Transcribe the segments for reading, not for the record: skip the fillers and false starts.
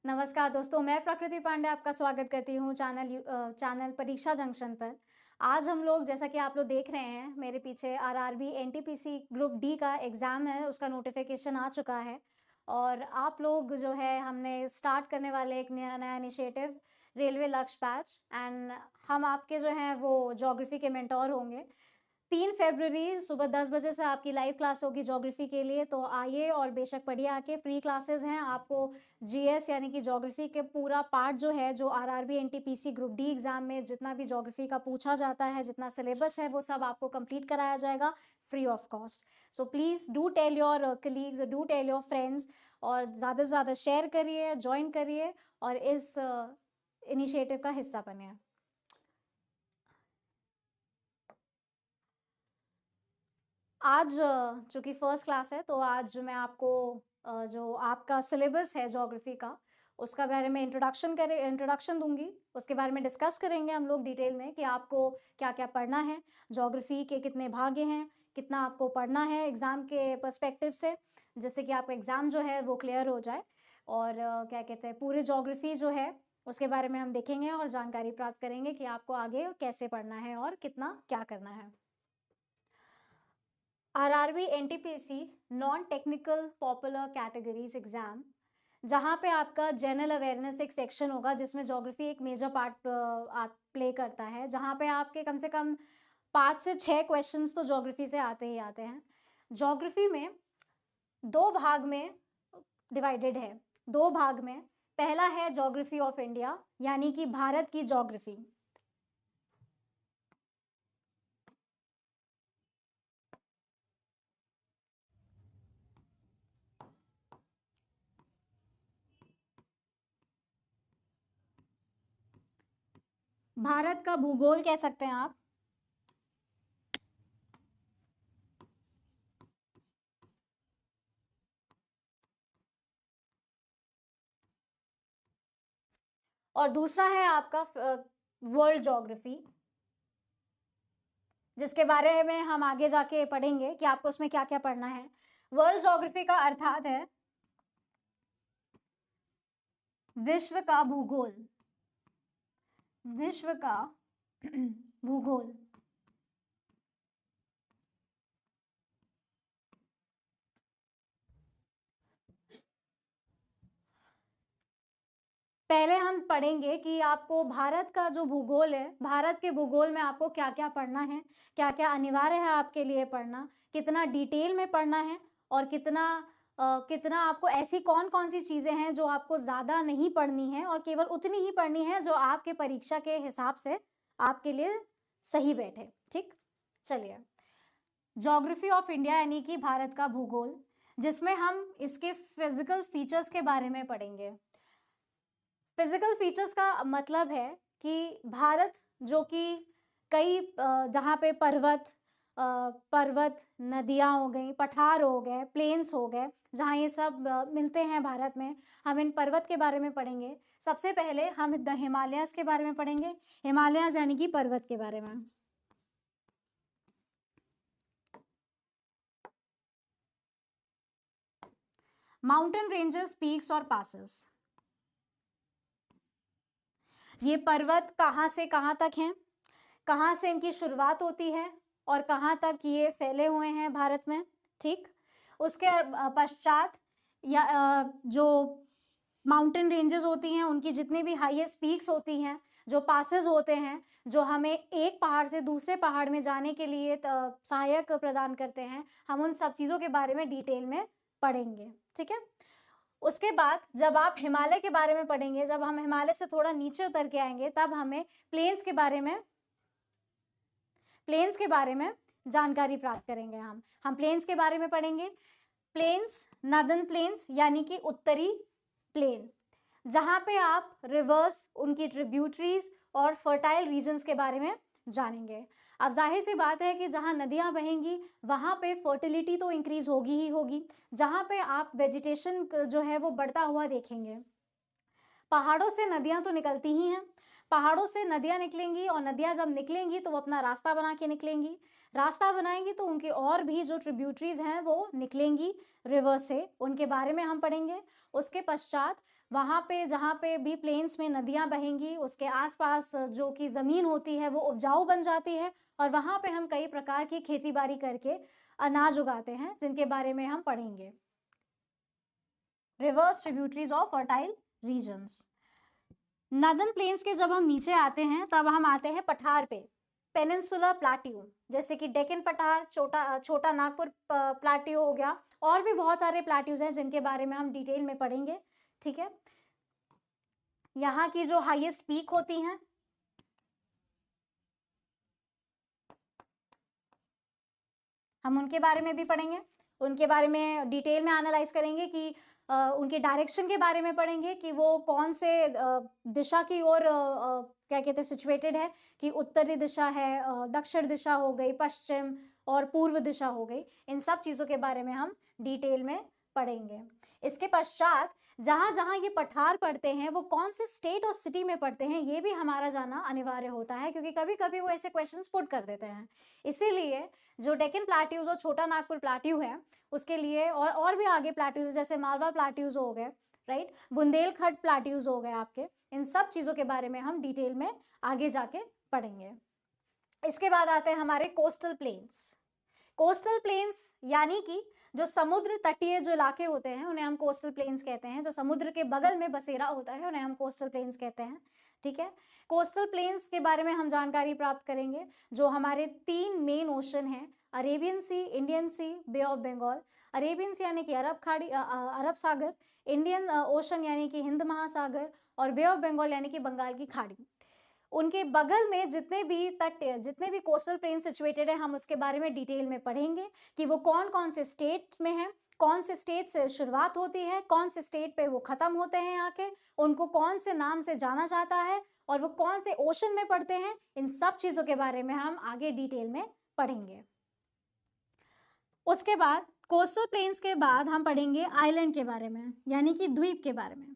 नमस्कार दोस्तों, मैं प्रकृति पांडे आपका स्वागत करती हूँ चैनल परीक्षा जंक्शन पर। आज हम लोग जैसा कि आप लोग देख रहे हैं मेरे पीछे आरआरबी एनटीपीसी ग्रुप डी का एग्ज़ाम है, उसका नोटिफिकेशन आ चुका है और आप लोग जो है हमने स्टार्ट करने वाले एक नया इनिशिएटिव रेलवे लक्ष्य बैच एंड हम आपके जो हैं वो ज्योग्राफी के मेंटोर होंगे। 3 फरवरी सुबह 10 बजे से आपकी लाइव क्लास होगी ज्योग्राफी के लिए, तो आइए और बेशक पढ़िए आके। फ्री क्लासेस हैं, आपको जीएस यानी कि ज्योग्राफी के पूरा पार्ट जो है, जो RRB NTPC group D exam में जितना भी ज्योग्राफी का पूछा जाता है, जितना सिलेबस है, वो सब आपको कंप्लीट कराया जाएगा free of cost. So please do tell your colleagues, do tell your friends और ज़्यादा से ज़्यादा शेयर करिए, ज्वाइन करिए और इस इनिशिएटिव का हिस्सा बनिए। आज चूँकि फर्स्ट क्लास है, तो आज मैं आपको जो आपका सिलेबस है ज्योग्राफी का, उसका बारे में इंट्रोडक्शन दूँगी। उसके बारे में डिस्कस करेंगे हम लोग डिटेल में कि आपको क्या-क्या पढ़ना है, ज्योग्राफी के कितने भाग हैं, कितना आपको पढ़ना है एग्ज़ाम के पर्सपेक्टिव से, जिससे कि आपका एग्ज़ाम जो है वो क्लियर हो जाए। और क्या कहते हैं, पूरे ज्योग्राफी जो है उसके बारे में हम देखेंगे और जानकारी प्राप्त करेंगे कि आपको आगे कैसे पढ़ना है और कितना क्या करना है। RRB NTPC non technical popular categories exam, जहाँ पे आपका जनरल अवेयरनेस एक सेक्शन होगा जिसमें ज्योग्राफी एक मेजर पार्ट आप प्ले करता है, जहाँ पे आपके कम से कम 5 से 6 क्वेश्चंस तो ज्योग्राफी से आते ही आते हैं। ज्योग्राफी में 2 भाग में डिवाइडेड है, 2 भाग में। पहला है ज्योग्राफी ऑफ इंडिया यानी कि भारत की ज्योग्राफी। भारत का भूगोल कह सकते हैं आप। और दूसरा है आपका वर्ल्ड ज्योग्राफी, जिसके बारे में हम आगे जाके पढ़ेंगे कि आपको उसमें क्या क्या पढ़ना है। वर्ल्ड ज्योग्राफी का अर्थात है विश्व का भूगोल, विश्व का भूगोल। पहले हम पढ़ेंगे कि आपको भारत का जो भूगोल है, भारत के भूगोल में आपको क्या क्या पढ़ना है, क्या क्या अनिवार्य है आपके लिए पढ़ना, कितना डिटेल में पढ़ना है और कितना आपको ऐसी कौन कौन सी चीज़ें हैं जो आपको ज़्यादा नहीं पढ़नी है और केवल उतनी ही पढ़नी है जो आपके परीक्षा के हिसाब से आपके लिए सही बैठे। ठीक, चलिए। ज्योग्राफी ऑफ इंडिया यानी कि भारत का भूगोल, जिसमें हम इसके फिजिकल फीचर्स के बारे में पढ़ेंगे। फिजिकल फीचर्स का मतलब है कि भारत जो कि कई जहाँ पे पर्वत, नदियाँ हो गई, पठार हो गए, प्लेन्स हो गए, जहाँ ये सब मिलते हैं भारत में, हम इन पर्वत के बारे में पढ़ेंगे। सबसे पहले हम द हिमालयस के बारे में पढ़ेंगे, हिमालयस यानी कि पर्वत के बारे में। माउंटेन रेंजेस, पीक्स और पासेस। ये पर्वत कहाँ से कहाँ तक हैं, कहाँ से इनकी शुरुआत होती है और कहाँ तक ये फैले हुए हैं भारत में। ठीक, उसके पश्चात या जो माउंटेन रेंजेस होती हैं उनकी जितनी भी हाईएस्ट पीक्स होती हैं, जो पासेस होते हैं, जो हमें एक पहाड़ से दूसरे पहाड़ में जाने के लिए सहायक प्रदान करते हैं, हम उन सब चीज़ों के बारे में डिटेल में पढ़ेंगे। ठीक है, उसके बाद जब आप हिमालय के बारे में पढ़ेंगे, जब हम हिमालय से थोड़ा नीचे उतर के आएंगे, तब हमें प्लेन्स के बारे में जानकारी प्राप्त करेंगे। हम प्लेन्स के बारे में पढ़ेंगे। प्लेन्स, नॉर्दर्न प्लेन्स यानी कि उत्तरी प्लेन, जहाँ पे आप रिवर्स, उनकी ट्रिब्यूटरीज और फर्टाइल रीजन्स के बारे में जानेंगे। अब जाहिर सी बात है कि जहाँ नदियाँ बहेंगी वहाँ पे फर्टिलिटी तो इंक्रीज होगी ही होगी, जहाँ पे आप वेजिटेशन जो है वो बढ़ता हुआ देखेंगे। पहाड़ों से नदियां तो निकलती ही हैं, पहाड़ों से नदियां निकलेंगी और नदियां जब निकलेंगी तो वो अपना रास्ता बना के निकलेंगी, रास्ता बनाएंगी तो उनकी और भी जो ट्रिब्यूटरीज हैं वो निकलेंगी रिवर से, उनके बारे में हम पढ़ेंगे। उसके पश्चात वहाँ पे जहाँ पे भी प्लेन्स में नदियाँ बहेंगी उसके आसपास जो कि ज़मीन होती है वो उपजाऊ बन जाती है और वहाँ पे हम कई प्रकार की खेती बाड़ी करके अनाज उगाते हैं जिनके बारे में हम पढ़ेंगे। Rivers tributaries of fertile regions. Northern plains के जब हम नीचे आते हैं तब हम आते हैं पठार पे, पेनिनसुलर प्लाट्यू, जैसे कि डेक्कन पठार, छोटा नागपुर प्लाट्यू हो गया, और भी बहुत सारे प्लाट्यूज हैं जिनके बारे में हम डिटेल में पढ़ेंगे। ठीक है, यहाँ की जो हाईएस्ट पीक होती हैं हम उनके बारे में भी पढ़ेंगे, उनके बारे में डिटेल में एनालाइज करेंगे कि उनके डायरेक्शन के बारे में पढ़ेंगे कि वो कौन से दिशा की ओर क्या कहते हैं सिचुएटेड है, कि उत्तरी दिशा है, दक्षिण दिशा हो गई, पश्चिम और पूर्व दिशा हो गई, इन सब चीज़ों के बारे में हम डिटेल में पढ़ेंगे। इसके पश्चात जहाँ जहाँ ये पठार पड़ते हैं वो कौन से स्टेट और सिटी में पड़ते हैं ये भी हमारा जाना अनिवार्य होता है, क्योंकि कभी कभी वो ऐसे क्वेश्चंस पुट कर देते हैं। इसीलिए जो डेक्कन प्लाट्यूज और छोटा नागपुर प्लाट्यू है उसके लिए और भी आगे प्लाट्यूज जैसे मालवा प्लाट्यूज हो गए, राइट, बुंदेलखंड प्लाट्यूज हो गए आपके, इन सब चीज़ों के बारे में हम डिटेल में आगे जाके पढ़ेंगे। इसके बाद आते हैं हमारे कोस्टल प्लेन्स। कोस्टल प्लेन्स यानी कि जो समुद्र तटीय जो इलाके होते हैं उन्हें हम कोस्टल प्लेन्स कहते हैं, जो समुद्र के बगल में बसेरा होता है उन्हें हम कोस्टल प्लेन्स कहते हैं। ठीक है, कोस्टल प्लेन्स के बारे में हम जानकारी प्राप्त करेंगे। जो हमारे 3 मेन ओशन हैं, Arabian sea, Indian sea, bay of Bengal. Arabian sea यानी कि अरब खाड़ी, अरब सागर, इंडियन ओशन यानी कि हिंद महासागर, और बे ऑफ बंगाल यानी कि बंगाल की खाड़ी। उनके बगल में जितने भी तट, जितने भी कोस्टल प्लेन सिचुएटेड है हम उसके बारे में डिटेल में पढ़ेंगे कि वो कौन कौन से स्टेट में हैं, कौन से स्टेट से शुरुआत होती है, कौन से स्टेट पे वो खत्म होते हैं आके, उनको कौन से नाम से जाना जाता है और वो कौन से ओशन में पड़ते हैं, इन सब चीज़ों के बारे में हम आगे डिटेल में पढ़ेंगे। उसके बाद कोस्टल प्लेन्स के बाद हम पढ़ेंगे आइलैंड के बारे में, यानी कि द्वीप के बारे में,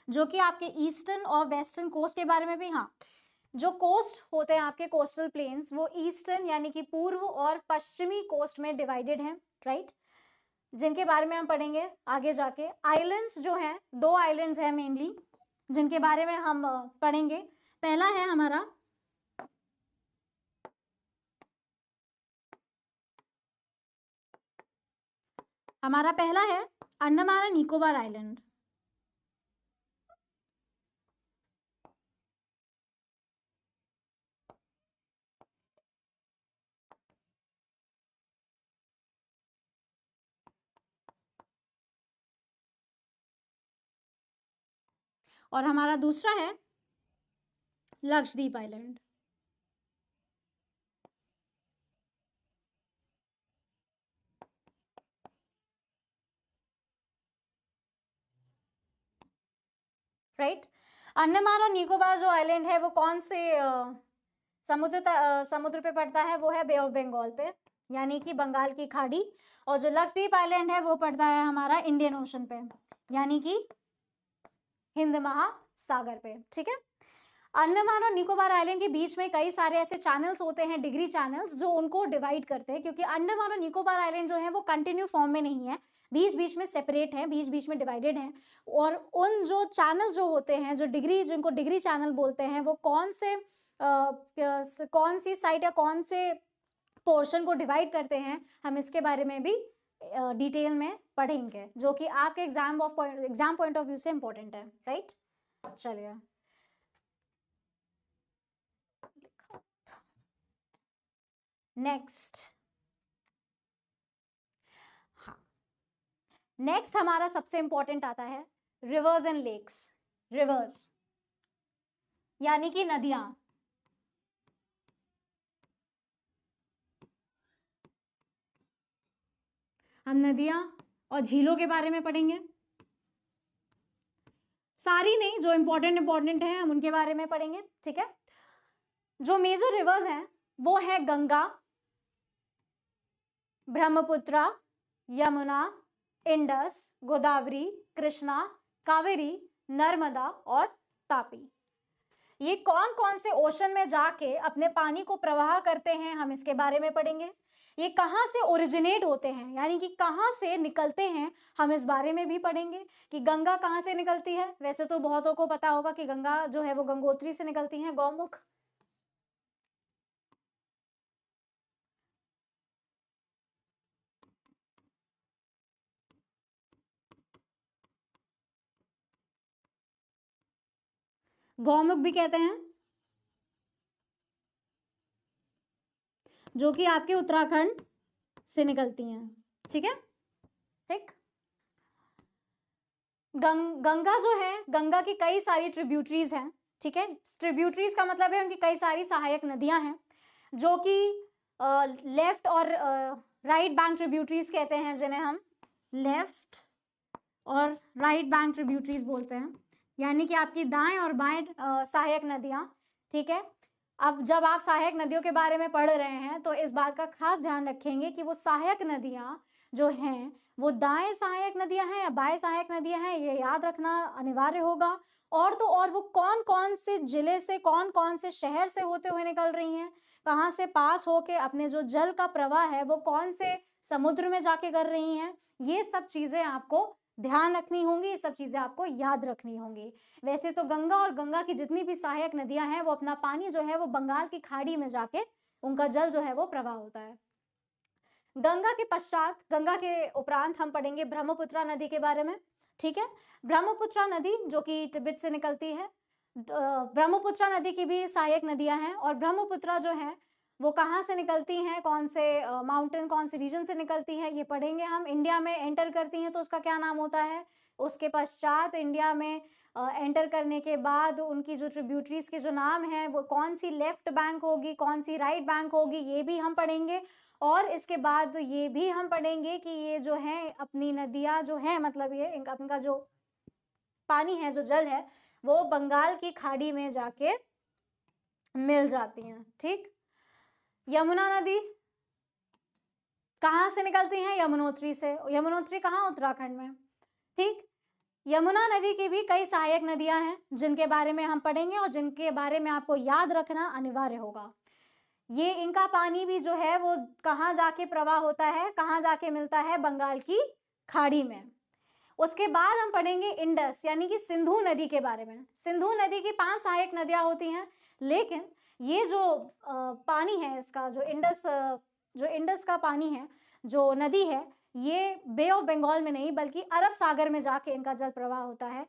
जो कि आपके ईस्टर्न और वेस्टर्न कोस्ट के बारे में भी। हाँ, जो कोस्ट होते हैं आपके कोस्टल प्लेन्स वो ईस्टर्न यानी कि पूर्व और पश्चिमी कोस्ट में डिवाइडेड हैं, राइट, जिनके बारे में हम पढ़ेंगे आगे जाके। आइलैंड्स जो हैं, 2 आइलैंड्स हैं मेनली जिनके बारे में हम पढ़ेंगे। पहला है हमारा पहला है अंडमान एंड निकोबार आइलैंड। और हमारा दूसरा है लक्षद्वीप आइलैंड। राइट, अंडमान और निकोबार जो आइलैंड है वो कौन से समुद्र पे पड़ता है, वो है बे ऑफ बंगाल पे यानी कि बंगाल की खाड़ी। और जो लक्षद्वीप आइलैंड है वो पड़ता है हमारा इंडियन ओशन पे यानी कि हिंद महासागर पे। ठीक है, अंडमान और निकोबार आइलैंड के बीच में कई सारे ऐसे चैनल्स होते हैं, डिग्री चैनल्स, जो उनको डिवाइड करते हैं, क्योंकि अंडमान और निकोबार आइलैंड जो है वो कंटिन्यू फॉर्म में नहीं है, बीच बीच में सेपरेट हैं, बीच बीच में डिवाइडेड हैं। और उन जो चैनल जो होते हैं, जो डिग्री, जिनको डिग्री चैनल बोलते हैं, वो कौन सी साइट या कौन से पोर्शन को डिवाइड करते हैं, हम इसके बारे में भी डिटेल में पढ़ेंगे, जो कि आपके एग्जाम पॉइंट ऑफ व्यू से इंपॉर्टेंट है, राइट। चलिए, नेक्स्ट। हाँ, नेक्स्ट हमारा सबसे इंपॉर्टेंट आता है रिवर्स एंड लेक्स। रिवर्स यानी कि नदियां। हम नदियां और झीलों के बारे में पढ़ेंगे, सारी नहीं, जो इंपॉर्टेंट है हम उनके बारे में पढ़ेंगे। ठीक है, जो मेजर रिवर्स हैं वो है गंगा, ब्रह्मपुत्र, यमुना, इंडस, गोदावरी, कृष्णा, कावेरी, नर्मदा और तापी। ये कौन कौन से ओशन में जाके अपने पानी को प्रवाह करते हैं, हम इसके बारे में पढ़ेंगे। ये कहाँ से ओरिजिनेट होते हैं, यानी कि कहाँ से निकलते हैं, हम इस बारे में भी पढ़ेंगे कि गंगा कहाँ से निकलती है। वैसे तो बहुतों को पता होगा कि गंगा जो है वो गंगोत्री से निकलती है, गौमुख। गौमुख भी कहते हैं, जो कि आपके उत्तराखंड से निकलती हैं। ठीक है, ठीक। गंगा जो है, गंगा की कई सारी ट्रिब्यूटरीज हैं। ठीक है, ट्रिब्यूटरीज का मतलब है उनकी कई सारी सहायक नदियां हैं, जो कि लेफ्ट और राइट बैंक ट्रिब्यूटरीज कहते हैं, जिन्हें हम लेफ्ट और राइट बैंक ट्रिब्यूटरीज बोलते हैं, यानी कि आपकी दाएं और बाएं सहायक नदियां। ठीक है, अब जब आप सहायक नदियों के बारे में पढ़ रहे हैं तो इस बात का खास ध्यान रखेंगे कि वो सहायक नदियां जो हैं वो दाएं सहायक नदियां हैं या बाएं सहायक नदियां हैं, ये याद रखना अनिवार्य होगा। और तो और वो कौन कौन से जिले से, कौन कौन से शहर से होते हुए निकल रही हैं, कहाँ से पास होके अपने जो जल का प्रवाह है वो कौन से समुद्र में जाके कर रही हैं, ये सब चीजें आपको ध्यान रखनी होंगी, ये सब चीजें आपको याद रखनी होंगी। वैसे तो गंगा और गंगा की जितनी भी सहायक नदियां हैं वो अपना पानी जो है वो बंगाल की खाड़ी में जाके उनका जल जो है वो प्रवाह होता है। गंगा के पश्चात, गंगा के उपरांत हम पढ़ेंगे ब्रह्मपुत्रा नदी के बारे में। ठीक है, ब्रह्मपुत्रा नदी जो कि तिब्बत से निकलती है। ब्रह्मपुत्रा नदी की भी सहायक नदियां हैं, और ब्रह्मपुत्रा जो है वो कहाँ से निकलती हैं, कौन से माउंटेन, कौन से रीजन से निकलती है, ये पढ़ेंगे हम। इंडिया में एंटर करती हैं तो उसका क्या नाम होता है, उसके पश्चात इंडिया में एंटर करने के बाद उनकी जो ट्रिब्यूटरीज के जो नाम हैं वो कौन सी लेफ्ट बैंक होगी, कौन सी राइट बैंक होगी, ये भी हम पढ़ेंगे। और इसके बाद ये भी हम पढ़ेंगे कि ये जो है अपनी नदियाँ जो हैं, मतलब ये इनका जो पानी है, जो जल है, वो बंगाल की खाड़ी में जाके मिल जाती हैं। ठीक, यमुना नदी कहाँ से निकलती है, यमुनोत्री से। यमुनोत्री कहाँ, उत्तराखंड में। ठीक, यमुना नदी की भी कई सहायक नदियां हैं जिनके बारे में हम पढ़ेंगे और जिनके बारे में आपको याद रखना अनिवार्य होगा। ये इनका पानी भी जो है वो कहाँ जाके प्रवाह होता है, कहाँ जाके मिलता है, बंगाल की खाड़ी में। उसके बाद हम पढ़ेंगे इंडस यानी कि सिंधु नदी के बारे में। सिंधु नदी की 5 सहायक नदियां होती हैं, लेकिन ये जो पानी है इसका, जो इंडस का पानी है, जो नदी है, ये बे ऑफ बंगाल में नहीं बल्कि अरब सागर में जाके इनका जल प्रवाह होता है।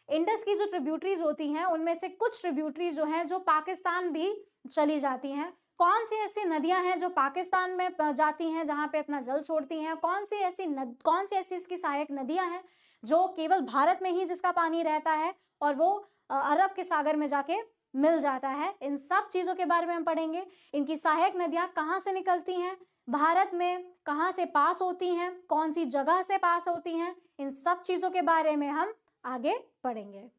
इंडस की जो ट्रिब्यूटरीज होती हैं उनमें से कुछ ट्रिब्यूटरीज जो हैं जो पाकिस्तान भी चली जाती हैं। कौन सी ऐसी नदियां हैं जो पाकिस्तान में जाती हैं, जहां पे अपना जल छोड़ती हैं, कौन सी ऐसी इसकी सहायक नदियां हैं जो केवल भारत में ही जिसका पानी रहता है और वो अरब के सागर में जाके मिल जाता है, इन सब चीजों के बारे में हम पढ़ेंगे। इनकी सहायक नदियां कहाँ से निकलती हैं, भारत में कहाँ से पास होती हैं, कौन सी जगह से पास होती हैं, इन सब चीजों के बारे में हम आगे पढ़ेंगे।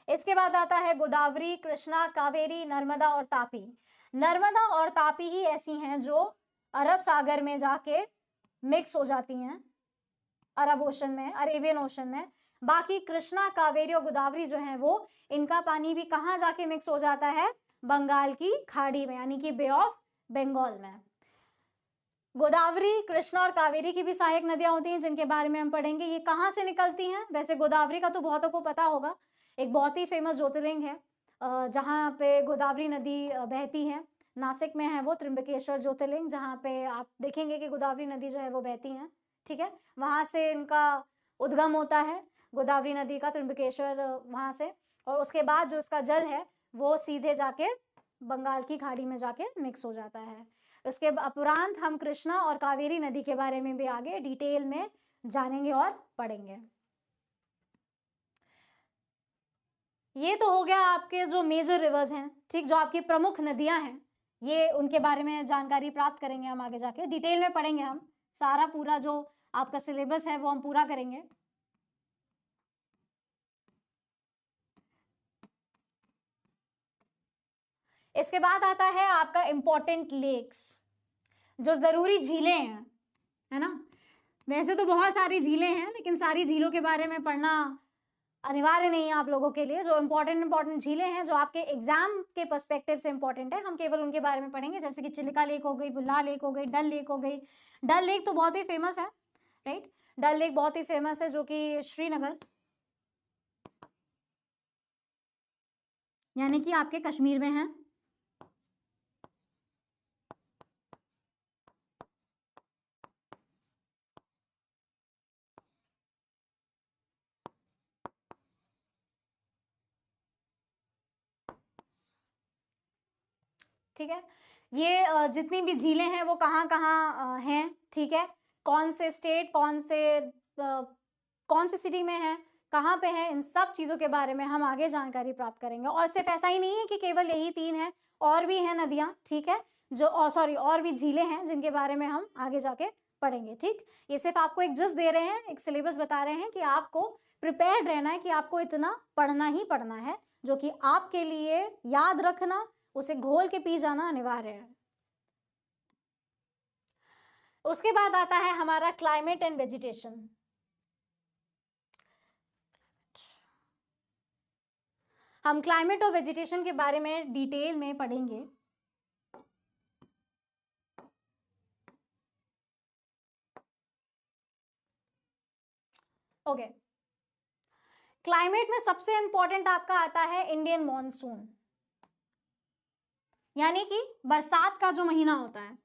इसके बाद आता है गोदावरी, कृष्णा, कावेरी, नर्मदा और तापी। नर्मदा और तापी ही ऐसी हैं जो अरब सागर में जाके मिक्स हो जाती हैं, अरब ओशन में, अरेबियन ओशन में। बाकी कृष्णा, कावेरी और गोदावरी जो हैं वो, इनका पानी भी कहाँ जाके मिक्स हो जाता है, बंगाल की खाड़ी में, यानी कि बे ऑफ बंगाल में। गोदावरी, कृष्णा और कावेरी की भी सहायक नदियां होती हैं जिनके बारे में हम पढ़ेंगे। ये कहाँ से निकलती हैं, वैसे गोदावरी का तो बहुतों को पता होगा, एक बहुत ही फेमस ज्योतिर्लिंग है जहाँ पे गोदावरी नदी बहती है, नासिक में है वो त्र्यंबकेश्वर ज्योतिर्लिंग, जहाँ पे आप देखेंगे कि गोदावरी नदी जो है वो बहती है। ठीक है, वहाँ से इनका उद्गम होता है, गोदावरी नदी का, त्र्यंबकेश्वर वहाँ से, और उसके बाद जो इसका जल है वो सीधे जाके बंगाल की खाड़ी में जाके मिक्स हो जाता है। उसके उपरांत हम कृष्णा और कावेरी नदी के बारे में भी आगे डिटेल में जानेंगे और पढ़ेंगे। ये तो हो गया आपके जो मेजर रिवर्स हैं, ठीक, जो आपकी प्रमुख नदियां हैं, ये उनके बारे में जानकारी प्राप्त करेंगे हम आगे जाके, डिटेल में पढ़ेंगे हम, सारा पूरा जो आपका सिलेबस है वो हम पूरा करेंगे। इसके बाद आता है आपका इंपॉर्टेंट लेक्स, जो जरूरी झीलें हैं, है ना। वैसे तो बहुत सारी झीलें हैं, लेकिन सारी झीलों के बारे में पढ़ना अनिवार्य नहीं है आप लोगों के लिए। जो इंपॉर्टेंट झीलें हैं जो आपके एग्जाम के पर्सपेक्टिव से इंपॉर्टेंट है, हम केवल उनके बारे में पढ़ेंगे, जैसे कि चिलिका लेक हो गई, बुल्ला लेक हो गई, डल लेक हो गई। डल लेक तो बहुत ही फेमस है, राइट। डल लेक बहुत ही फेमस है, जो कि श्रीनगर यानी कि आपके कश्मीर में है। ठीक है, ये जितनी भी झीलें हैं वो कहाँ कहाँ हैं, ठीक है, कौन से स्टेट, कौन से सिटी में है, कहाँ पे है, इन सब चीज़ों के बारे में हम आगे जानकारी प्राप्त करेंगे। और सिर्फ ऐसा ही नहीं है कि केवल यही 3 हैं, और भी हैं नदियाँ, ठीक है, जो सॉरी और भी झीलें हैं जिनके बारे में हम आगे जाके पढ़ेंगे। ठीक, ये सिर्फ आपको एक जस्ट दे रहे हैं, एक सिलेबस बता रहे हैं कि आपको प्रिपेयर्ड रहना है, कि आपको इतना पढ़ना ही पढ़ना है, जो कि आपके लिए याद रखना, उसे घोल के पी जाना अनिवार्य है। उसके बाद आता है हमारा क्लाइमेट एंड वेजिटेशन। हम क्लाइमेट और वेजिटेशन के बारे में डिटेल में पढ़ेंगे। ओके, क्लाइमेट में सबसे इंपॉर्टेंट आपका आता है इंडियन मॉनसून, यानी कि बरसात का जो महीना होता है।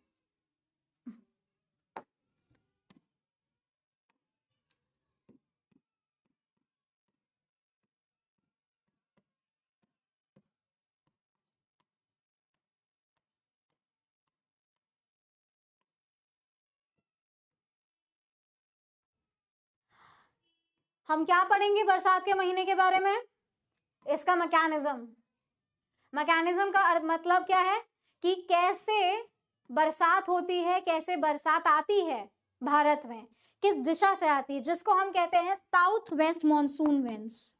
हम क्या पढ़ेंगे बरसात के महीने के बारे में? इसका मैकेनिज्म का मतलब क्या है कि कैसे बरसात होती है, कैसे बरसात आती है भारत में, किस दिशा से आती है, जिसको हम कहते हैं साउथ वेस्ट मॉनसून विंड्स।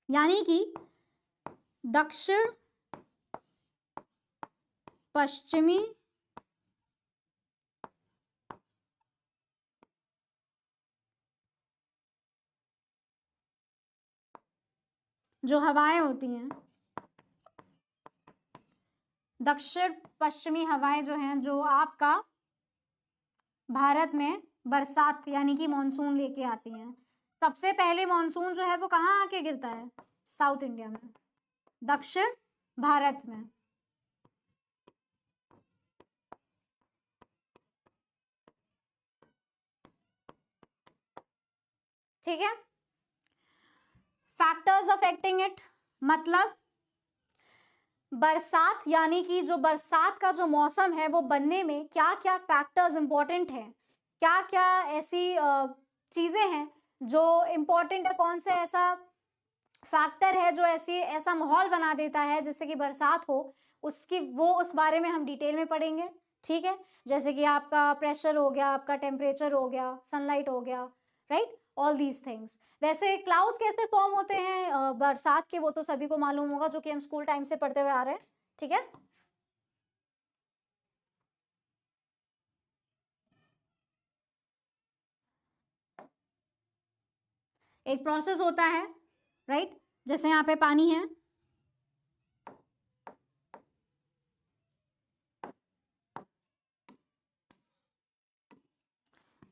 यानी कि दक्षिण पश्चिमी जो हवाएं होती हैं, दक्षिण पश्चिमी हवाएं जो हैं, जो आपका भारत में बरसात यानी कि मॉनसून लेके आती हैं। सबसे पहले मॉनसून जो है वो कहाँ आके गिरता है? साउथ इंडिया में, दक्षिण भारत में। ठीक है, फैक्टर्स अफेक्टिंग इट, मतलब बरसात यानी कि जो बरसात का जो मौसम है वो बनने में क्या क्या फैक्टर्स इंपॉर्टेंट हैं, क्या क्या ऐसी चीजें हैं जो इंपॉर्टेंट है, कौन सा ऐसा फैक्टर है जो ऐसा माहौल बना देता है जिससे कि बरसात हो, उस बारे में हम डिटेल में पढ़ेंगे। ठीक है, जैसे कि आपका प्रेशर हो गया, आपका टेम्परेचर हो गया, सनलाइट हो गया, राइट, ऑल दीज थिंग्स। वैसे क्लाउड्स कैसे फॉर्म होते हैं बरसात के, वो तो सभी को मालूम होगा, जो कि हम स्कूल टाइम से पढ़ते हुए आ रहे हैं। ठीक है, एक प्रोसेस होता है, राइट, जैसे यहाँ पे पानी है,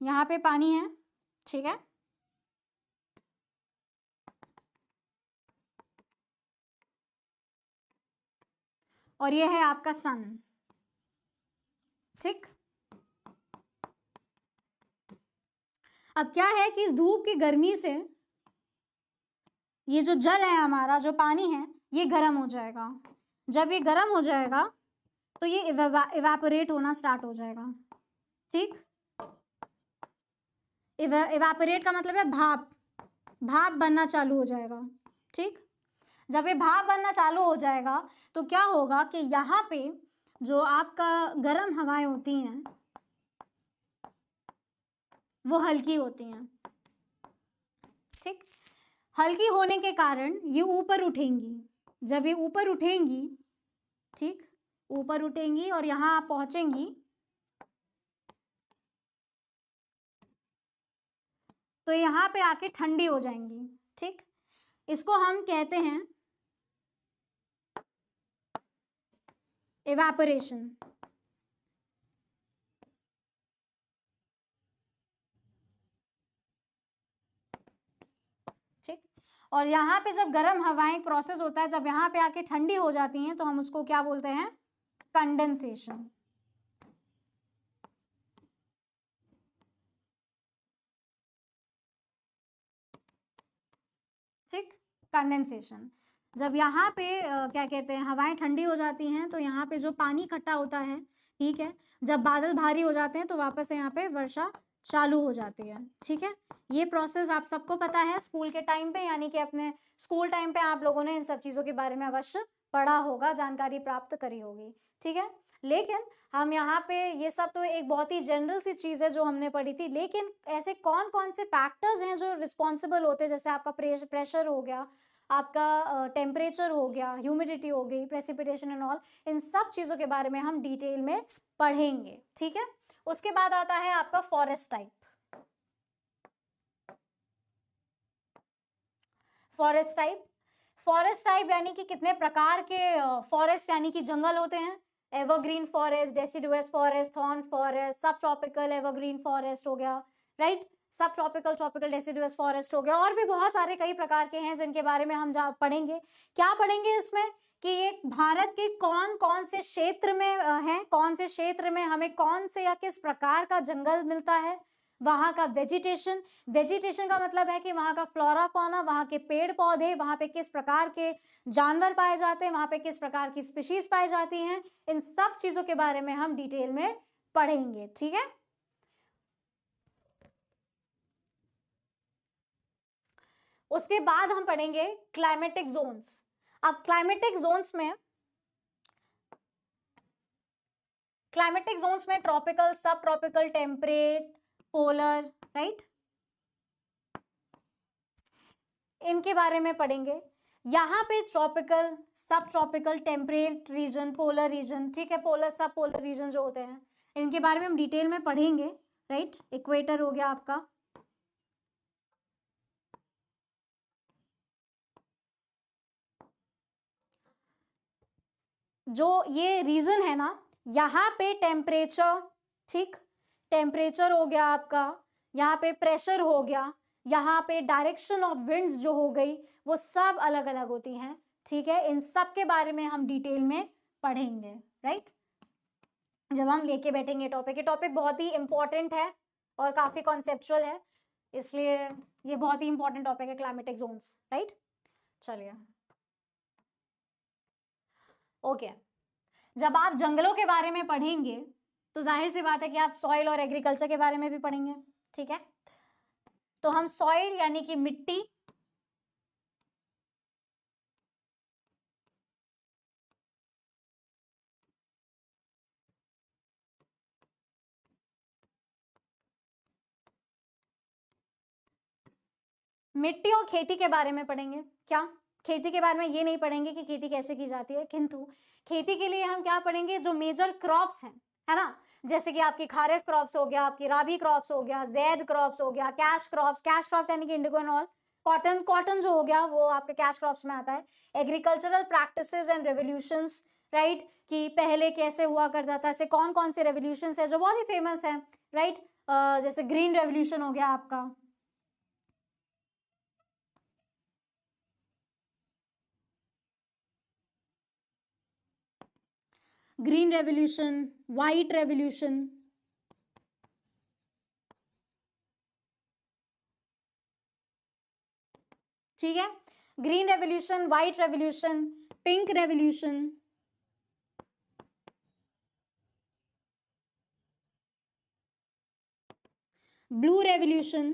यहाँ पे पानी है, ठीक है, और ये है आपका सन। ठीक, अब क्या है कि इस धूप की गर्मी से ये जो जल है हमारा, जो पानी है, ये गर्म हो जाएगा। जब ये गर्म हो जाएगा तो ये इवेपोरेट होना स्टार्ट हो जाएगा। ठीक, इवेपोरेट का मतलब है भाप बनना चालू हो जाएगा। ठीक, जब ये भाप बनना चालू हो जाएगा तो क्या होगा कि यहाँ पे जो आपका गर्म हवाएं होती हैं वो हल्की होती हैं। ठीक, हल्की होने के कारण ये ऊपर उठेंगी। जब ये ऊपर उठेंगी, ठीक, ऊपर उठेंगी और यहाँ आप पहुँचेंगी तो यहाँ पे आके ठंडी हो जाएंगी, ठीक। इसको हम कहते हैं इवेपोरेशन, ठीक। और यहाँ पे जब गर्म हवाएं प्रोसेस होता है, जब यहाँ पे आके ठंडी हो जाती हैं, तो हम उसको क्या बोलते हैं, कंडेंसेशन, ठीक। कंडेंसेशन, जब यहाँ पे क्या कहते हैं, हवाएं ठंडी हो जाती हैं, तो यहाँ पे जो पानी इकट्ठा होता है, ठीक है, जब बादल भारी हो जाते हैं तो वापस से यहाँ पे वर्षा चालू हो जाती है, ठीक है। ये प्रोसेस आप सबको पता है स्कूल के टाइम पे, यानी कि अपने स्कूल टाइम पे आप लोगों ने इन सब चीज़ों के बारे में अवश्य पढ़ा होगा, जानकारी प्राप्त करी होगी, ठीक है। लेकिन हम यहाँ पे ये सब तो एक बहुत ही जनरल सी चीज़ है जो हमने पढ़ी थी, लेकिन ऐसे कौन कौन से फैक्टर्स हैं जो रिस्पॉन्सिबल होते हैं, जैसे आपका प्रेशर हो गया, आपका टेम्परेचर हो गया, ह्यूमिडिटी हो गई, प्रेसिपिटेशन एंड ऑल, इन सब चीज़ों के बारे में हम डिटेल में पढ़ेंगे, ठीक है। उसके बाद आता है आपका forest type. Forest type, forest type यानी कि कितने प्रकार के फॉरेस्ट यानी कि जंगल होते हैं। Evergreen forest, deciduous forest, thorn forest, सब ट्रॉपिकल एवरग्रीन फॉरेस्ट हो गया, राइट, सब ट्रॉपिकल, ट्रॉपिकल डेसिडुअस फॉरेस्ट हो गया, और भी बहुत सारे कई प्रकार के हैं जिनके बारे में हम पढ़ेंगे। क्या पढ़ेंगे इसमें कि ये भारत के कौन कौन से क्षेत्र में हैं, कौन से क्षेत्र में हमें कौन से या किस प्रकार का जंगल मिलता है, वहाँ का वेजिटेशन, वेजिटेशन का मतलब है कि वहाँ का फ्लोरा फौना, वहाँ के पेड़ पौधे, वहाँ पे किस प्रकार के जानवर पाए जाते हैं, वहाँ पे किस प्रकार की स्पीशीज पाई जाती हैं, इन सब चीज़ों के बारे में हम डिटेल में पढ़ेंगे, ठीक है। उसके बाद हम पढ़ेंगे क्लाइमेटिक जोन्स। अब क्लाइमेटिक जोन्स में ट्रॉपिकल, सब ट्रॉपिकल, टेम्परेट, पोलर, राइट, इनके बारे में पढ़ेंगे। यहाँ पे ट्रॉपिकल, सब tropical, temperate region, polar region, ठीक है, पोलर, सब पोलर रीजन जो होते हैं, इनके बारे में हम डिटेल में पढ़ेंगे, राइट। इक्वेटर हो गया आपका, जो ये रीजन है ना, यहाँ पे टेम्परेचर, ठीक, टेम्परेचर हो गया आपका, यहाँ पे प्रेशर हो गया, यहाँ पे डायरेक्शन ऑफ विंड्स जो हो गई, वो सब अलग अलग होती हैं, ठीक है। इन सब के बारे में हम डिटेल में पढ़ेंगे, राइट, जब हम लेके बैठेंगे टॉपिक। ये टॉपिक बहुत ही इंपॉर्टेंट है और काफी कॉन्सेप्चुअल है, इसलिए ये बहुत ही इंपॉर्टेंट टॉपिक है, क्लाइमेटिक जोन्स, राइट। चलिए, ओके। जब आप जंगलों के बारे में पढ़ेंगे तो जाहिर सी बात है कि आप सॉइल और एग्रीकल्चर के बारे में भी पढ़ेंगे, ठीक है। तो हम सॉइल यानी कि मिट्टी, मिट्टी और खेती के बारे में पढ़ेंगे। क्या खेती के बारे में ये नहीं पढ़ेंगे कि खेती कैसे की जाती है, किंतु खेती के लिए हम क्या पढ़ेंगे, जो मेजर क्रॉप्स हैं, है ना, जैसे कि आपकी खारिफ क्रॉप्स हो गया, आपकी राबी क्रॉप्स हो गया, जैद क्रॉप्स हो गया, कैश क्रॉप्स यानी कि इंडिगो एंड ऑल, कॉटन जो हो गया वो आपके कैश क्रॉप्स में आता है। Agricultural practices and revolutions, right, कि पहले कैसे हुआ करता था, ऐसे कौन कौन से रेवोल्यूशंस है जो बहुत ही फेमस है, राइट, जैसे ग्रीन रेवोल्यूशन हो गया आपका, ग्रीन रेवोल्यूशन, व्हाइट रेवोल्यूशन, ठीक है, green revolution, white revolution, pink revolution, blue revolution,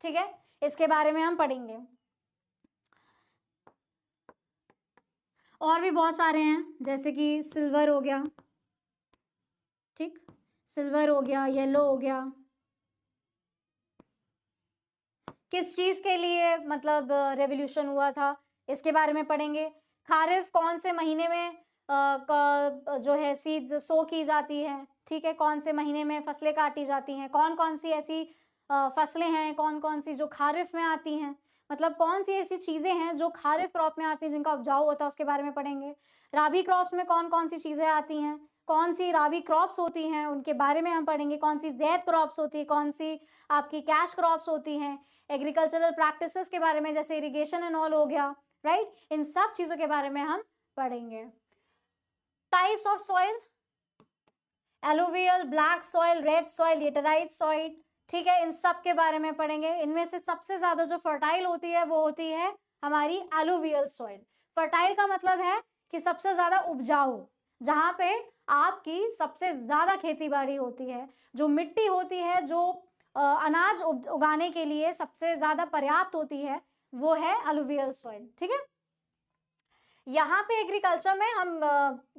ठीक है, इसके बारे में हम पढ़ेंगे। और भी बहुत सारे हैं, जैसे कि सिल्वर हो गया, ठीक, सिल्वर हो गया, येलो हो गया, किस चीज के लिए मतलब रेवोल्यूशन हुआ था, इसके बारे में पढ़ेंगे। खारिफ कौन से महीने में जो है सीड्स सो की जाती है, ठीक है, कौन से महीने में फसलें काटी जाती हैं, कौन कौन सी ऐसी फसलें हैं, कौन कौन सी जो खारिफ में आती हैं, मतलब कौन सी ऐसी चीज़ें हैं जो खारिफ क्रॉप में आती हैं जिनका उपजाऊ होता है, उसके बारे में पढ़ेंगे। राबी क्रॉप्स में कौन कौन सी चीज़ें आती हैं, कौन सी राबी क्रॉप्स होती हैं उनके बारे में हम पढ़ेंगे, कौन सी ज़ैद क्रॉप्स होती है, कौन सी आपकी कैश क्रॉप्स होती हैं, एग्रीकल्चरल प्रैक्टिसेस के बारे में जैसे इरिगेशन एंड ऑल हो गया, राइट, इन सब चीज़ों के बारे में हम पढ़ेंगे। Types of soil, alluvial, black soil, red soil, laterite soil, ठीक है, इन सब के बारे में पढ़ेंगे। इनमें से सबसे ज्यादा जो फर्टाइल होती है वो होती है हमारी एलुवियल सॉइल। फर्टाइल का मतलब है कि सबसे ज्यादा उपजाऊ, जहां पे आपकी सबसे ज्यादा खेती बाड़ी होती है, जो मिट्टी होती है जो अनाज उगाने के लिए सबसे ज्यादा पर्याप्त होती है, वो है एलुवियल सॉइल, ठीक है। यहाँ पे एग्रीकल्चर में हम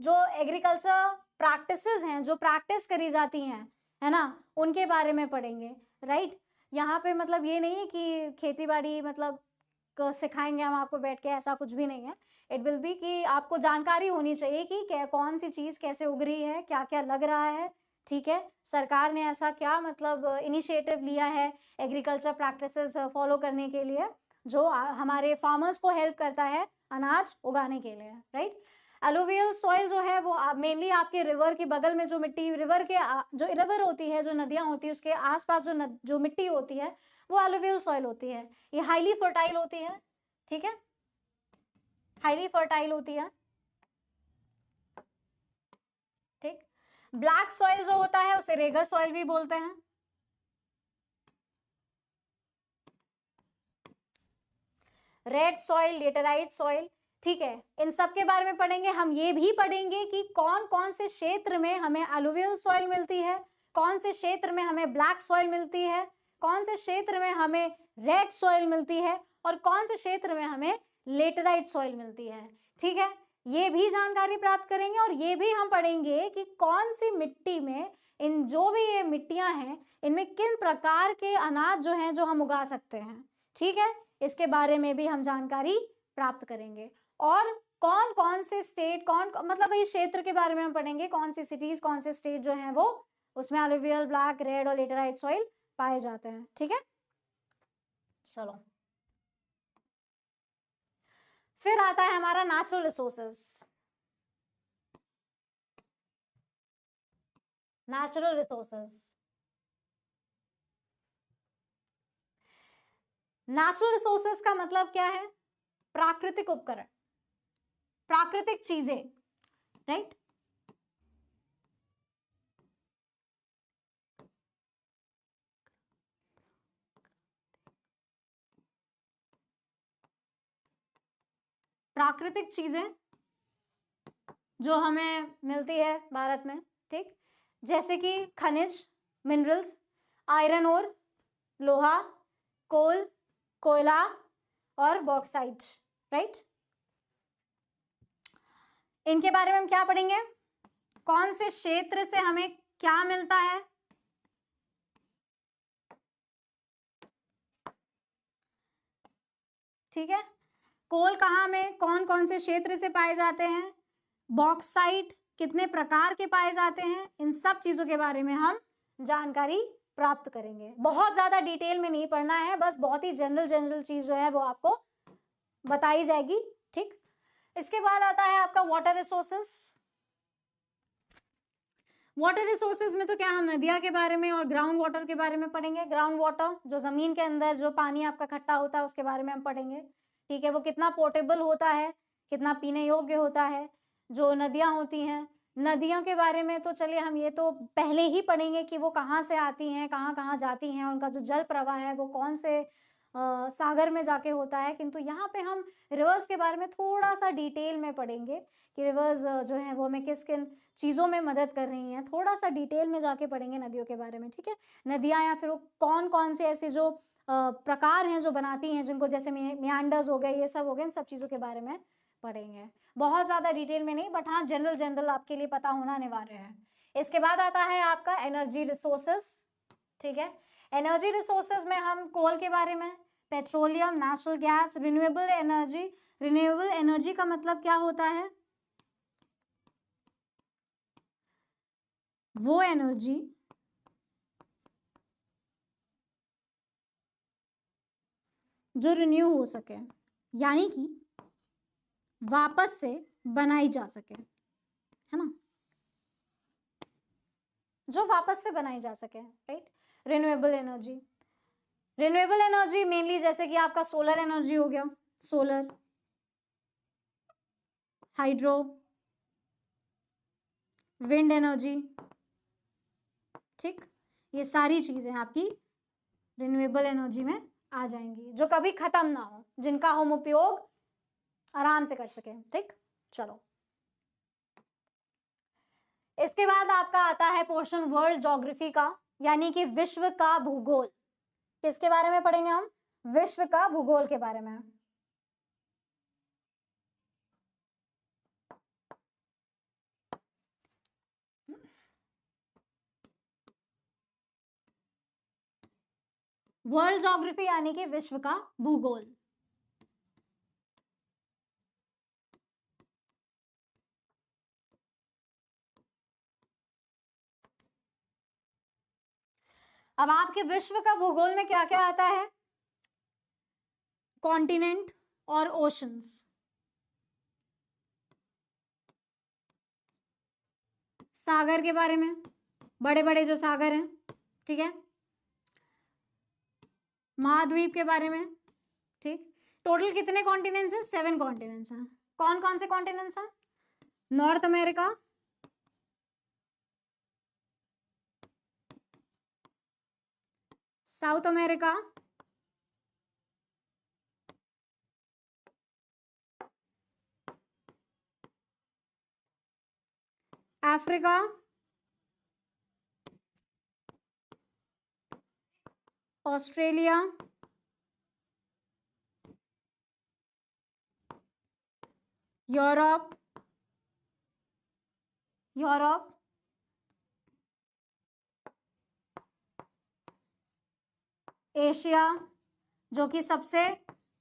जो एग्रीकल्चर प्रैक्टिसेस हैं, जो प्रैक्टिस करी जाती हैं, है ना, उनके बारे में पढ़ेंगे, राइट। यहाँ पे मतलब ये नहीं है कि खेती बाड़ी मतलब सिखाएंगे हम आपको बैठ के, ऐसा कुछ भी नहीं है। इट विल बी कि आपको जानकारी होनी चाहिए कि कौन सी चीज़ कैसे उग रही है, क्या क्या लग रहा है, ठीक है, सरकार ने ऐसा क्या मतलब इनिशिएटिव लिया है एग्रीकल्चर प्रैक्टिसेस फॉलो करने के लिए, जो हमारे फार्मर्स को हेल्प करता है अनाज उगाने के लिए, राइट। एलुवियल सॉइल जो है वो मेनली आपके रिवर के बगल में जो मिट्टी, रिवर के जो रिवर होती है, जो नदियां होती है, उसके आसपास जो मिट्टी होती है वो एलुवियल सॉइल होती है। ये हाईली फर्टाइल होती है, ठीक है, हाईली फर्टाइल होती है, ठीक। ब्लैक सॉइल जो होता है उसे रेगर सॉइल भी बोलते हैं। रेड सॉइल, लेटेराइट सॉइल, ठीक है, इन सब के बारे में पढ़ेंगे। हम ये भी पढ़ेंगे कि कौन कौन से क्षेत्र में हमें एलुवियल सॉइल मिलती है, कौन से क्षेत्र में हमें ब्लैक सॉइल मिलती है, कौन से क्षेत्र में हमें रेड सॉइल मिलती है, और कौन से क्षेत्र में हमें लेटेराइट सॉइल मिलती है, ठीक है। ये भी जानकारी प्राप्त करेंगे। और ये भी हम पढ़ेंगे कि कौन सी मिट्टी में, इन जो भी ये मिट्टियां हैं, इनमें किन प्रकार के अनाज जो हैं जो हम उगा सकते हैं, ठीक है, इसके बारे में भी हम जानकारी प्राप्त करेंगे। और कौन कौन से स्टेट, कौन मतलब इस क्षेत्र के बारे में हम पढ़ेंगे, कौन सी सिटीज, कौन से स्टेट जो हैं वो उसमें एलुवियल, ब्लैक, रेड और लेटेराइट सॉइल पाए जाते हैं, ठीक है। चलो, फिर आता है हमारा natural resources. Natural resources, natural resources का मतलब क्या है? प्राकृतिक उपकरण, प्राकृतिक चीजें, राइट। प्राकृतिक चीजें जो हमें मिलती है भारत में, ठीक, जैसे कि खनिज, मिनरल्स, आयरन ओर, लोहा, कोल, कोयला और बॉक्साइट, राइट। इनके बारे में हम क्या पढ़ेंगे? कौन से क्षेत्र से हमें क्या मिलता है, ठीक है, कोल कहाँ में, कौन कौन से क्षेत्र से पाए जाते हैं, बॉक्साइट कितने प्रकार के पाए जाते हैं, इन सब चीजों के बारे में हम जानकारी प्राप्त करेंगे। बहुत ज्यादा डिटेल में नहीं पढ़ना है, बस बहुत ही जनरल चीज जो है वो आपको बताई जाएगी, ठीक। इसके बाद आता है आपका वाटर रिसोर्सेस। वाटर रिसोर्सेज में तो क्या हम नदियाँ के बारे में और ग्राउंड वाटर के बारे में पढ़ेंगे। ग्राउंड वाटर जो जमीन के अंदर जो पानी आपका इकट्ठा होता है उसके बारे में हम पढ़ेंगे, ठीक है, वो कितना पोर्टेबल होता है, कितना पीने योग्य होता है। जो नदियाँ होती हैं, नदियों के बारे में तो चलिए हम ये तो पहले ही पढ़ेंगे कि वो कहाँ से आती हैं, कहाँ कहाँ जाती हैं, उनका जो जल प्रवाह है वो कौन से सागर में जाके होता है। किंतु यहाँ पे हम रिवर्स के बारे में थोड़ा सा डिटेल में पढ़ेंगे कि रिवर्स जो है वो हमें किस किन चीज़ों में मदद कर रही हैं, थोड़ा सा डिटेल में जाके पढ़ेंगे नदियों के बारे में, ठीक है। नदियाँ या फिर वो कौन कौन से ऐसे जो प्रकार हैं जो बनाती हैं, जिनको जैसे मियांडर्स हो गए, ये सब हो गए, इन सब चीज़ों के बारे में पढ़ेंगे। बहुत ज़्यादा डिटेल में नहीं, बट हाँ जनरल आपके लिए पता होना अनिवार्य है। इसके बाद आता है आपका एनर्जी रिसोर्सेस, ठीक है। एनर्जी रिसोर्सेज में हम कोल के बारे में, petroleum, natural gas, renewable energy. Renewable energy का मतलब क्या होता है? वो एनर्जी जो रिन्यू हो सके, यानी कि वापस से बनाई जा सके, है ना, जो वापस से बनाई जा सके, right. Renewable energy, renewable energy mainly जैसे कि आपका सोलर एनर्जी हो गया, सोलर, हाइड्रो, विंड एनर्जी, ठीक, ये सारी चीजें आपकी रिन्यूएबल एनर्जी में आ जाएंगी, जो कभी खत्म ना हो, जिनका हम उपयोग आराम से कर सके, ठीक। चलो, इसके बाद आपका आता है पोर्शन वर्ल्ड ज्योग्राफी का, यानी कि विश्व का भूगोल। किसके बारे में पढ़ेंगे हम? विश्व का भूगोल के बारे में। वर्ल्ड ज्योग्राफी यानी कि विश्व का भूगोल। अब आपके विश्व का भूगोल में क्या क्या आता है? कॉन्टिनेंट और ओशंस, सागर के बारे में, बड़े बड़े जो सागर हैं, ठीक है, महाद्वीप के बारे में, ठीक। टोटल कितने कॉन्टिनेंट्स हैं? 7 कॉन्टिनेंट्स हैं। कौन कौन से कॉन्टिनेंट्स हैं? North America, south America, Africa, Australia, Europe, Asia जो कि सबसे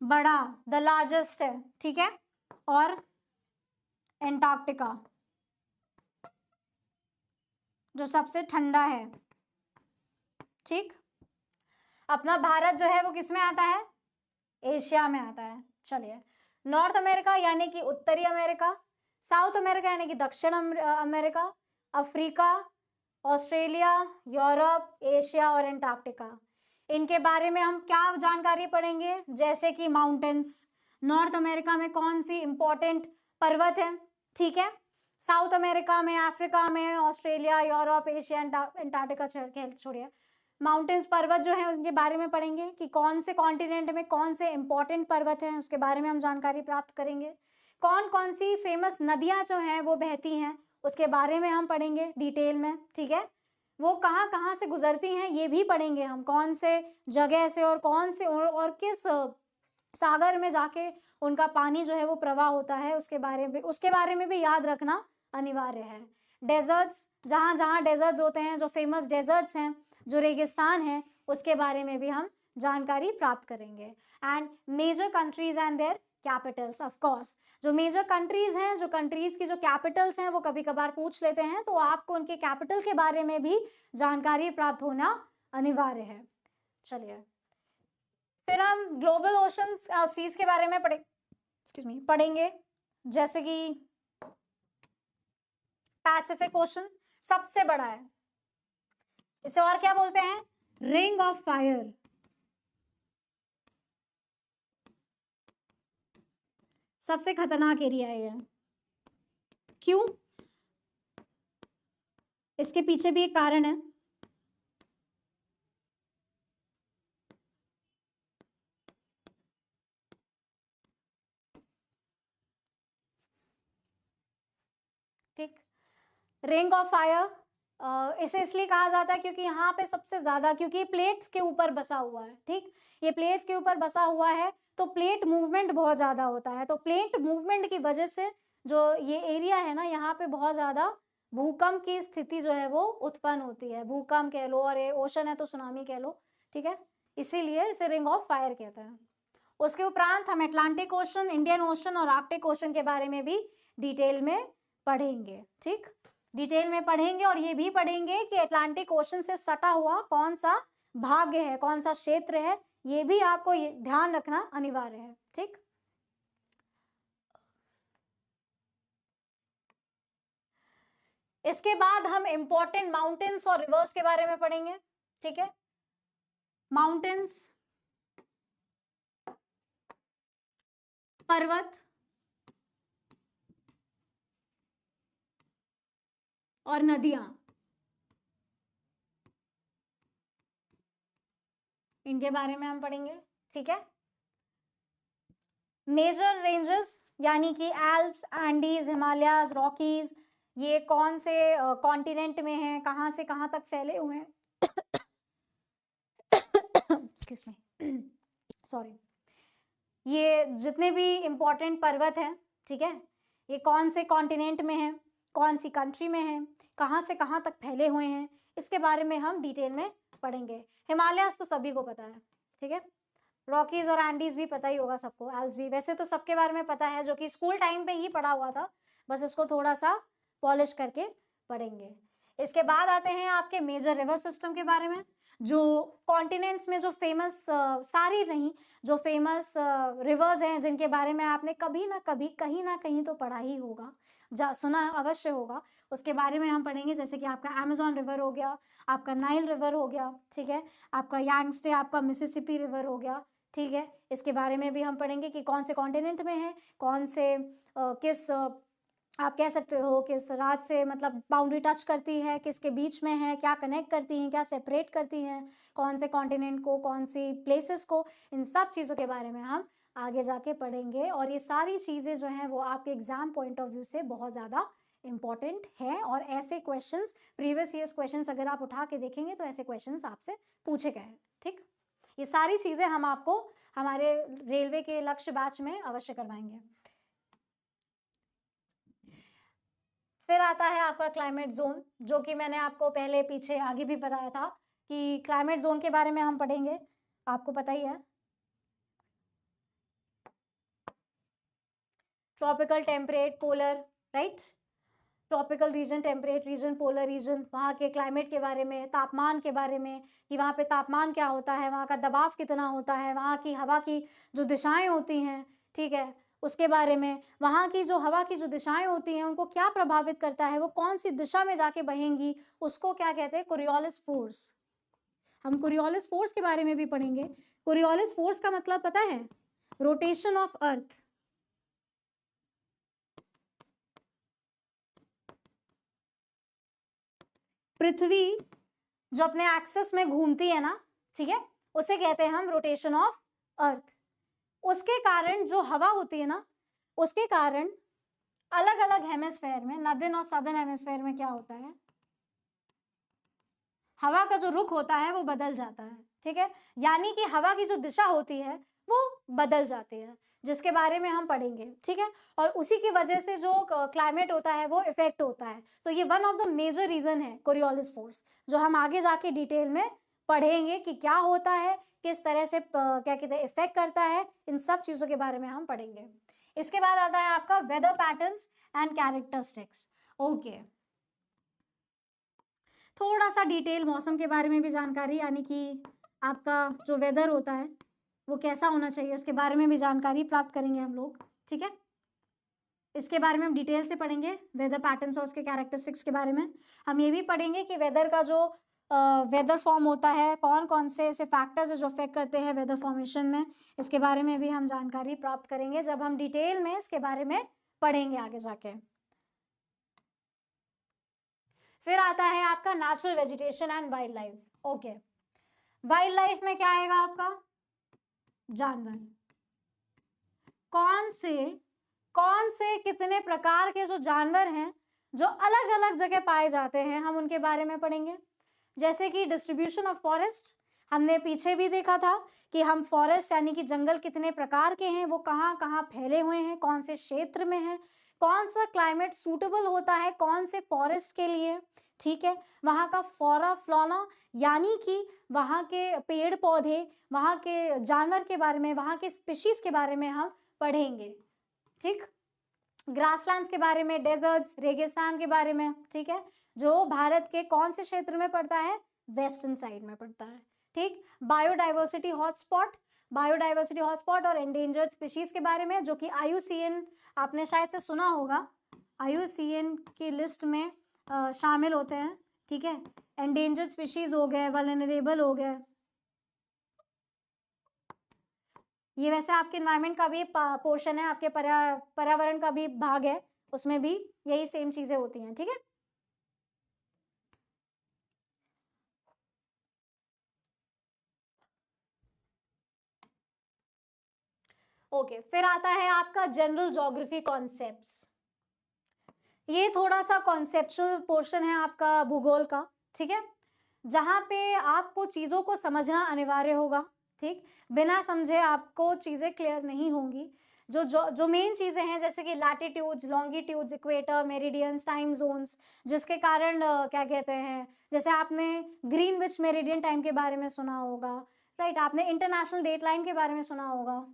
बड़ा, द लार्जेस्ट है, ठीक है, और एंटार्क्टिका जो सबसे ठंडा है, ठीक। अपना भारत जो है वो किस में आता है? एशिया में आता है। चलिए, नॉर्थ अमेरिका यानी कि उत्तरी अमेरिका, साउथ अमेरिका यानी कि दक्षिण America, Africa, Australia, Europe, Asia और एंटार्क्टिका। इनके बारे में हम क्या जानकारी पढ़ेंगे? जैसे कि माउंटेन्स, नॉर्थ अमेरिका में कौन सी इंपॉर्टेंट पर्वत है, ठीक है, साउथ अमेरिका में, अफ्रीका में, ऑस्ट्रेलिया, यूरोप, एशिया, एंटार्क्टिका छोड़िए, माउंटेन्स पर्वत जो है उनके बारे में पढ़ेंगे कि कौन से कॉन्टिनेंट में कौन से इंपॉर्टेंट पर्वत हैं, उसके बारे में हम जानकारी प्राप्त करेंगे। कौन कौन सी फेमस नदियां जो हैं वो बहती हैं, उसके बारे में हम पढ़ेंगे डिटेल में, ठीक है। वो कहाँ कहाँ से गुजरती हैं ये भी पढ़ेंगे हम, कौन से जगह से और कौन से और किस सागर में जाके उनका पानी जो है वो प्रवाह होता है, उसके बारे में भी याद रखना अनिवार्य है। डेजर्ट्स, जहाँ जहाँ डेजर्ट्स होते हैं, जो फेमस डेजर्ट्स हैं, जो रेगिस्तान है, उसके बारे में भी हम जानकारी प्राप्त करेंगे। And major countries and their capitals, of course जो मेजर कंट्रीज हैं, जो कंट्रीज की जो कैपिटल्स हैं वो कभी कभार पूछ लेते हैं, तो आपको उनके कैपिटल के बारे में भी जानकारी प्राप्त होना अनिवार्य है। चलिए, फिर हम ग्लोबल ओशंस और सीज के बारे में पढ़ेंगे, जैसे कि पैसिफिक ओशन सबसे बड़ा है, इसे और क्या बोलते हैं? Ring of fire. सबसे खतरनाक एरिया है ये। क्यों? इसके पीछे भी एक कारण है। ठीक, रिंग ऑफ फायर इसे इसलिए कहा जाता है क्योंकि यहाँ पे सबसे ज्यादा, क्योंकि प्लेट्स के ऊपर बसा हुआ है, ठीक, ये प्लेट्स के ऊपर बसा हुआ है, तो प्लेट मूवमेंट बहुत ज्यादा होता है, तो प्लेट मूवमेंट की वजह से जो ये एरिया है ना, यहाँ पे बहुत ज्यादा भूकंप की स्थिति जो है वो उत्पन्न होती है। भूकंप कह लो, और ये ओशन है तो सुनामी कह लो, ठीक है, इसीलिए इसे रिंग ऑफ फायर कहते हैं। उसके उपरांत हम अटलांटिक ओशन, इंडियन ओशन और आर्कटिक ओशन के बारे में भी डिटेल में पढ़ेंगे, ठीक। डिटेल में पढ़ेंगे और ये भी पढ़ेंगे कि अटलांटिक ओशन से सटा हुआ कौन सा भाग है, कौन सा क्षेत्र है, ये भी आपको ध्यान रखना अनिवार्य है। ठीक, इसके बाद हम इंपॉर्टेंट माउंटेन्स और रिवर्स के बारे में पढ़ेंगे। ठीक है, माउंटेन्स, पर्वत और नदियां, इनके बारे में हम पढ़ेंगे। ठीक है, मेजर रेंजेस यानी कि एल्प्स, एंडीज, हिमालयाज, रॉकीज, ये कौन से कॉन्टिनेंट में हैं, कहाँ से कहाँ तक फैले हुए हैं एक्सक्यूज मी सॉरी, ये जितने भी इंपॉर्टेंट पर्वत हैं, ठीक है, ये कौन से कॉन्टिनेंट में हैं, कौन सी कंट्री में हैं, कहाँ से कहाँ तक फैले हुए हैं, इसके बारे में हम डिटेल में पढ़ेंगे। हिमालयास तो सभी को पता है। ठीक है, रॉकीज और एंडीज भी पता ही होगा सबको, एल्प्स भी वैसे तो सबके बारे में पता है, जो कि स्कूल टाइम पे ही पढ़ा हुआ था, बस इसको थोड़ा सा पॉलिश करके पढ़ेंगे। इसके बाद आते हैं आपके मेजर रिवर सिस्टम के बारे में, जो कॉन्टिनेंट्स में जो फेमस सारी नहीं, जो फेमस रिवर्स हैं जिनके बारे में आपने कभी ना कभी कहीं ना कहीं तो पढ़ा ही होगा, सुना अवश्य होगा, उसके बारे में हम पढ़ेंगे। जैसे कि आपका अमेजॉन रिवर हो गया, आपका नाइल रिवर हो गया, ठीक है, आपका यांगस्टे, आपका मिसिसिपी रिवर हो गया। ठीक है, इसके बारे में भी हम पढ़ेंगे कि कौन से कॉन्टिनेंट में है, कौन से किस आप कह सकते हो किस रात से मतलब बाउंड्री टच करती है, किसके बीच में है, क्या कनेक्ट करती हैं, क्या सेपरेट करती हैं, कौन से कॉन्टिनेंट को, कौन सी प्लेसेस को, इन सब चीज़ों के बारे में हम आगे जाके पढ़ेंगे। और ये सारी चीज़ें जो हैं वो आपके एग्जाम पॉइंट ऑफ व्यू से बहुत ज़्यादा इंपॉर्टेंट है, और ऐसे क्वेश्चंस, प्रीवियस ईयर्स क्वेश्चंस अगर आप उठा के देखेंगे तो ऐसे क्वेश्चंस आपसे पूछे गए हैं। ठीक, ये सारी चीज़ें हम आपको हमारे रेलवे के लक्ष्य बैच में अवश्य करवाएंगे। फिर आता है आपका क्लाइमेट जोन, जो कि मैंने आपको पहले पीछे आगे भी बताया था कि क्लाइमेट जोन के बारे में हम पढ़ेंगे, आपको पता ही है। Tropical, temperate, polar, right, tropical region, temperate region, polar region, वहाँ के क्लाइमेट के बारे में, तापमान के बारे में कि वहाँ पे तापमान क्या होता है, वहाँ का दबाव कितना होता है, वहाँ की हवा की जो दिशाएं होती हैं, ठीक है, उसके बारे में, वहाँ की जो हवा की जो दिशाएं होती हैं उनको क्या प्रभावित करता है, वो कौन सी दिशा में जाके बहेंगी, उसको क्या कहते हैं, कोरियोलिस फोर्स। हम कोरियोलिस फोर्स के बारे में भी पढ़ेंगे। कोरियोलिस फोर्स का मतलब पता है, रोटेशन ऑफ अर्थ। पृथ्वी जो अपने एक्सिस में घूमती है ना, ठीक है, उसे कहते हैं हम रोटेशन ऑफ अर्थ। उसके कारण जो हवा होती है ना, उसके कारण अलग अलग हेमिस्फेयर में, नॉर्दर्न और सदर्न हेमिस्फेयर में क्या होता है, हवा का जो रुख होता है वो बदल जाता है। ठीक है, यानी कि हवा की जो दिशा होती है वो बदल जाती है, जिसके बारे में हम पढ़ेंगे। ठीक है, और उसी की वजह से जो क्लाइमेट होता है वो इफेक्ट होता है। तो ये one of the major region है कोरियोलिस फोर्स, जो हम आगे जाके डिटेल में पढ़ेंगे कि क्या होता है, किस तरह से क्या कहते हैं इफेक्ट करता है, इन सब चीज़ों के बारे में हम पढ़ेंगे। इसके बाद आता है आपका weather patterns and characteristics. Okay, थोड़ा सा डिटेल मौसम के बारे में भी जानकारी, यानी कि आपका जो वेदर होता है वो कैसा होना चाहिए, उसके बारे में भी जानकारी प्राप्त करेंगे हम लोग। ठीक है, इसके बारे में हम डिटेल से पढ़ेंगे, वेदर पैटर्न्स और उसके कैरेक्टरिस्टिक्स के बारे में। हम ये भी पढ़ेंगे कि वेदर का जो वेदर फॉर्म होता है, कौन कौन से ऐसे फैक्टर्स है जो अफेक्ट करते हैं वेदर फॉर्मेशन में, इसके बारे में भी हम जानकारी प्राप्त करेंगे जब हम डिटेल में इसके बारे में पढ़ेंगे आगे जाके। फिर आता है आपका natural vegetation and wild life. Okay, wild life में क्या आएगा आपका, जानवर, कौन से कितने प्रकार के जो जानवर हैं जो अलग अलग जगह पाए जाते हैं, हम उनके बारे में पढ़ेंगे। जैसे कि डिस्ट्रीब्यूशन ऑफ फॉरेस्ट, हमने पीछे भी देखा था कि हम फॉरेस्ट यानी कि जंगल कितने प्रकार के हैं, वो कहाँ कहाँ फैले हुए हैं, कौन से क्षेत्र में हैं, कौन सा क्लाइमेट सूटेबल होता है कौन से फॉरेस्ट के लिए। ठीक है, वहाँ का फ्लोरा फ्लोना यानी कि वहाँ के पेड़ पौधे, वहाँ के जानवर के बारे में, वहाँ के स्पीशीज के बारे में हम पढ़ेंगे। ठीक, ग्रासलैंड्स के बारे में, डेजर्ट्स, रेगिस्तान के बारे में, ठीक है, जो भारत के कौन से क्षेत्र में पड़ता है, वेस्टर्न साइड में पड़ता है, ठीक। बायोडाइवर्सिटी हॉटस्पॉट, बायोडाइवर्सिटी हॉटस्पॉट और एंडेंजर्ड स्पीशीज के बारे में, जो कि IUCN आपने शायद से सुना होगा, IUCN की लिस्ट में शामिल होते हैं, ठीक है। एंडेंजर्ड स्पीशीज हो गए, वल्नरेबल हो गए, ये वैसे आपके एनवायरनमेंट का भी पोर्शन है, आपके पर्यावरण का भी भाग है, उसमें भी यही सेम चीजें होती हैं, ठीक है। ओके, फिर आता है आपका जनरल ज्योग्राफी कॉन्सेप्ट्स। ये थोड़ा सा कॉन्सेप्चुअल पोर्शन है आपका भूगोल का, ठीक है, जहां पे आपको चीजों को समझना अनिवार्य होगा, ठीक। बिना समझे आपको चीजें क्लियर नहीं होंगी। जो मेन चीजें हैं, जैसे कि latitudes, longitudes, equator, meridians, time zones, जिसके कारण क्या कहते हैं, जैसे आपने ग्रीनविच मेरिडियन टाइम के बारे में सुना होगा, राइट, आपने इंटरनेशनल डेट लाइन के बारे में सुना होगा।